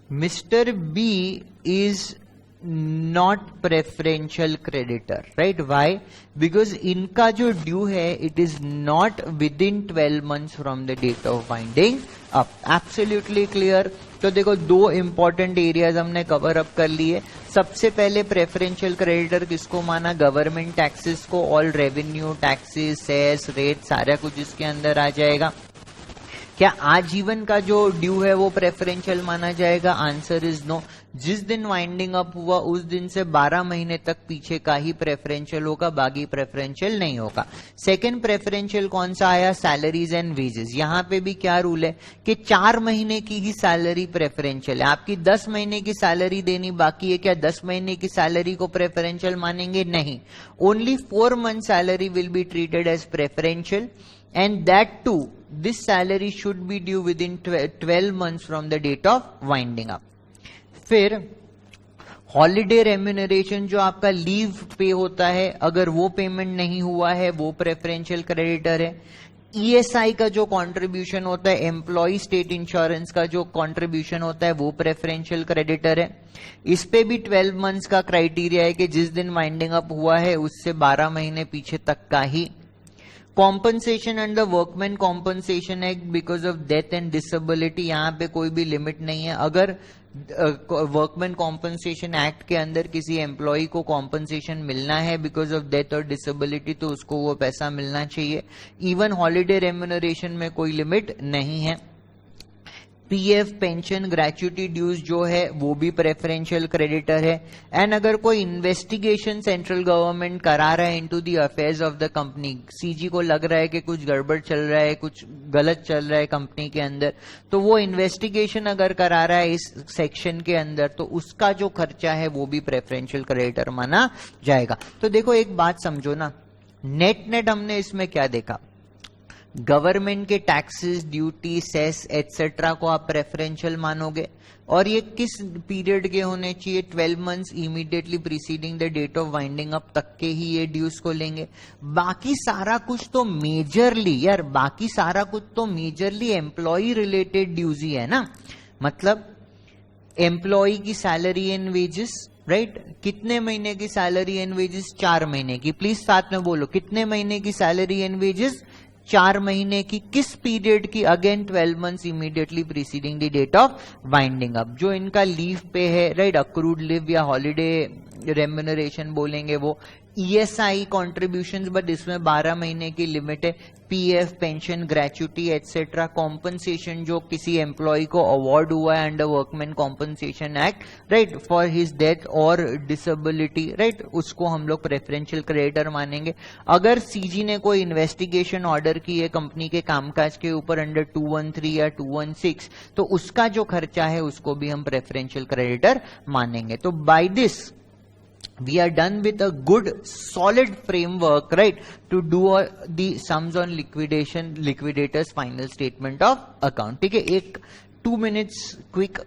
Mister B is not preferential creditor, right? Why? Because इनका जो ड्यू है it is not within 12 months from the date of winding up. Absolutely clear. तो देखो 2 important areas हमने cover up कर लिए। सबसे पहले प्रेफरेंशियल क्रेडिटर किसको माना? गवर्नमेंट टैक्सेस को। All revenue taxes, cess, rate, सारा कुछ इसके अंदर आ जाएगा। क्या आजीवन का जो ड्यू है वो प्रेफरेंशियल माना जाएगा? Answer is no. जिस दिन वाइंडिंग अप हुआ उस दिन से 12 महीने तक पीछे का ही प्रेफरेंशियल होगा, बाकी प्रेफरेंशियल नहीं होगा। सेकंड प्रेफरेंशियल कौन सा आया? Salaries and wages. यहां पे भी क्या रूल है कि 4 महीने की ही सैलरी प्रेफरेंशियल है। आपकी 10 महीने की सैलरी देनी बाकी है, क्या 10 महीने की सैलरी को प्रेफरेंशियल मानेंगे? नहीं। Only 4 month salary will be treated as preferential and that too this salary should be due within 12 months from the date of winding up। फिर हॉलीडे रेम्यूनरेशन जो आपका लीव पे होता है, अगर वो पेमेंट नहीं हुआ है वो प्रेफरेंशियल क्रेडिटर है। ईएसआई का जो कंट्रीब्यूशन होता है, एम्प्लॉय स्टेट इंश्योरेंस का जो कंट्रीब्यूशन होता है, वो प्रेफरेंशियल क्रेडिटर है। इस पे भी 12 मंथ्स का क्राइटेरिया है कि जिस दिन वाइंडिंग अप हुआ है उससे 12 महीने पीछे तक का ही। Compensation under workman compensation act because of death and disability, यहाँ पे कोई भी लिमिट नहीं है। अगर वर्कमैन कॉम्पनसेशन एक्ट के अंदर किसी एम्प्लॉय को कॉम्पनसेशन मिलना है बिकॉज ऑफ डेथ और डिसेबिलिटी तो उसको वो पैसा मिलना चाहिए। इवन हॉलीडे रेम्यूनरेशन में कोई लिमिट नहीं है। पीएफ, पेंशन, ग्रेच्युटी ड्यूज जो है वो भी प्रेफरेंशियल क्रेडिटर है। एंड अगर कोई इन्वेस्टिगेशन सेंट्रल गवर्नमेंट करा रहा है into the affairs of the company, CG को लग रहा है कि कुछ गड़बड़ चल रहा है, कुछ गलत चल रहा है कंपनी के अंदर, तो वो इन्वेस्टिगेशन अगर करा रहा है इस सेक्शन के अंदर तो उसका जो खर्चा है वो भी प्रेफरेंशियल क्रेडिटर माना जाएगा। तो देखो एक बात समझो ना, नेट हमने इसमें क्या देखा, गवर्नमेंट के टैक्सेस, ड्यूटी, सेस एटसेट्रा को आप प्रेफरेंशियल मानोगे और ये किस पीरियड के होने चाहिए, 12 months immediately preceding the date of winding up तक के ही ये ड्यूज को लेंगे। बाकी सारा कुछ तो मेजरली यार, बाकी सारा कुछ तो मेजरली एम्प्लॉय रिलेटेड ड्यूज ही है ना। मतलब एम्प्लॉय की सैलरी एंड वेजेस, राइट, कितने महीने की सैलरी एंड वेजेस, 4 महीने की। प्लीज साथ में बोलो, कितने महीने की सैलरी एंड वेजेस, 4 महीने की। किस पीरियड की, again 12 months immediately preceding the date of winding up. जो इनका लीव पे है, राइट, अक्रूड लीव या हॉलीडे रेम्यूनरेशन बोलेंगे वो। ईएसआई कॉन्ट्रीब्यूशंस, बट इसमें 12 महीने की लिमिट है। PF, pension, gratuity etcetera, compensation जो किसी एम्प्लॉय को अवार्ड हुआ है under workman compensation act, right, for his death और डिसेबिलिटी, राइट, उसको हम लोग प्रेफरेंशियल क्रेडिटर मानेंगे। अगर सीजी ने कोई इन्वेस्टिगेशन ऑर्डर की है कंपनी के कामकाज के ऊपर अंडर 213 या 216, तो उसका जो खर्चा है उसको भी हम प्रेफरेंशियल क्रेडिटर मानेंगे। तो by this we are done with a good solid framework, right, to do the sums on liquidators final statement of account. ठीक है, एक 2 minutes quick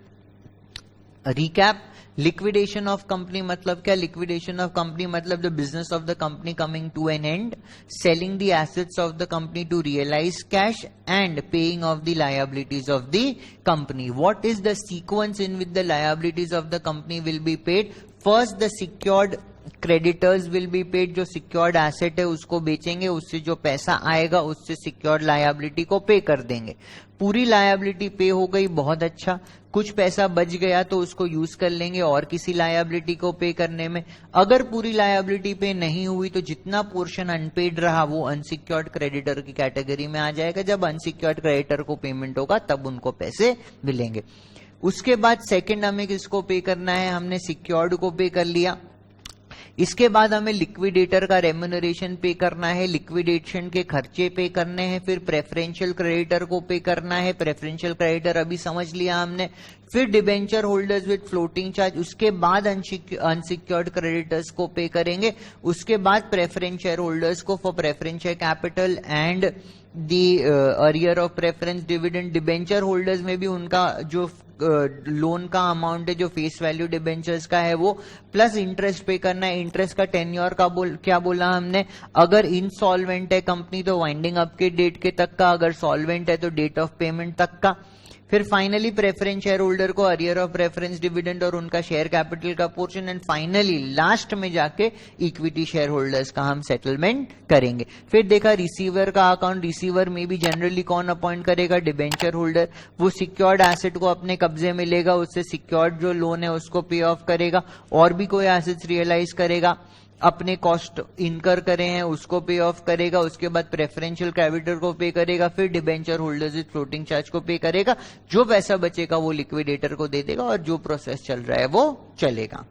recap। Liquidation of company मतलब क्या, लिक्विडेशन ऑफ कंपनी मतलब the business of the company coming to an end, selling the assets of the company to realise cash and paying of the liabilities of the company. What is the sequence in which the liabilities of the company will be paid. First the secured creditors will be paid, जो secured asset है उसको बेचेंगे, उससे जो पैसा आएगा उससे secured liability को पे कर देंगे। पूरी लायबिलिटी पे हो गई, बहुत अच्छा। कुछ पैसा बच गया तो उसको यूज कर लेंगे और किसी लायबिलिटी को पे करने में। अगर पूरी लायबिलिटी पे नहीं हुई तो जितना पोर्शन अनपेड रहा वो अनसिक्योर्ड क्रेडिटर की कैटेगरी में आ जाएगा। जब अनसिक्योर्ड क्रेडिटर को पेमेंट होगा तब उनको पैसे मिलेंगे। उसके बाद सेकंड हमें किसको पे करना है, हमने सिक्योर्ड को पे कर लिया। इसके बाद हमें लिक्विडेटर का रेम्यूनरेशन पे करना है, लिक्विडेशन के खर्चे पे करने हैं, फिर प्रेफरेंशियल क्रेडिटर को पे करना है। प्रेफरेंशियल क्रेडिटर अभी समझ लिया हमने। फिर debenture holders with floating charge, उसके बाद अनसिक्योर्ड क्रेडिटर्स को पे करेंगे। उसके बाद प्रेफरेंस शेयर होल्डर्स को for preference share capital and the earlier of preference dividend. Debenture holders में भी उनका जो लोन का अमाउंट है, जो फेस वैल्यू डिबेंचर्स का है वो, प्लस इंटरेस्ट पे करना है। इंटरेस्ट का टेन्योर का क्या बोला हमने, अगर इनसॉल्वेंट है कंपनी तो वाइंडिंग अप के डेट के तक का, अगर सॉल्वेंट है तो डेट ऑफ पेमेंट तक का। फिर फाइनली प्रेफरेंस शेयर होल्डर को अर्लियर ऑफ प्रेफरेंस डिविडेंड और उनका शेयर कैपिटल का पोर्शन, एंड फाइनली लास्ट में जाके इक्विटी शेयर होल्डर्स का हम सेटलमेंट करेंगे। फिर देखा रिसीवर का अकाउंट, रिसीवर में भी जनरली कौन अपॉइंट करेगा, डिबेंचर होल्डर। वो सिक्योर्ड एसेट को अपने कब्जे में लेगा, उससे सिक्योर्ड जो लोन है उसको पे ऑफ करेगा, और भी कोई एसेट्स रियलाइज करेगा, अपने कॉस्ट इनकर करे हैं उसको पे ऑफ करेगा। उसके बाद प्रेफरेंशियल क्रेडिटर को पे करेगा, फिर debenture holders with floating charge को पे करेगा। जो पैसा बचेगा वो लिक्विडेटर को दे देगा और जो प्रोसेस चल रहा है वो चलेगा,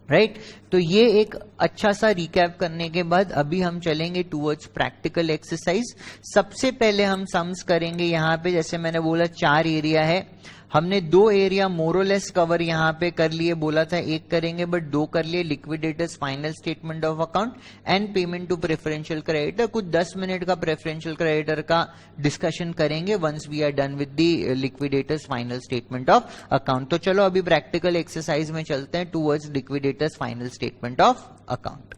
राइट। तो ये एक अच्छा सा रिकैप करने के बाद अभी हम चलेंगे टूवर्ड्स प्रैक्टिकल एक्सरसाइज। सबसे पहले हम सम्स करेंगे यहाँ पे, जैसे मैंने बोला 4 एरिया है, हमने 2 एरिया मोरलेस कवर यहाँ पे कर लिए, बोला था 1 करेंगे बट 2 कर लिए। Liquidator's final statement of account and payment to preferential creditor. कुछ 10 मिनट का प्रेफरेंशियल क्रेडिटर का डिस्कशन करेंगे once we are done with the liquidators final statement of account. तो चलो अभी प्रैक्टिकल एक्सरसाइज में चलते हैं towards liquidator's final statement of account.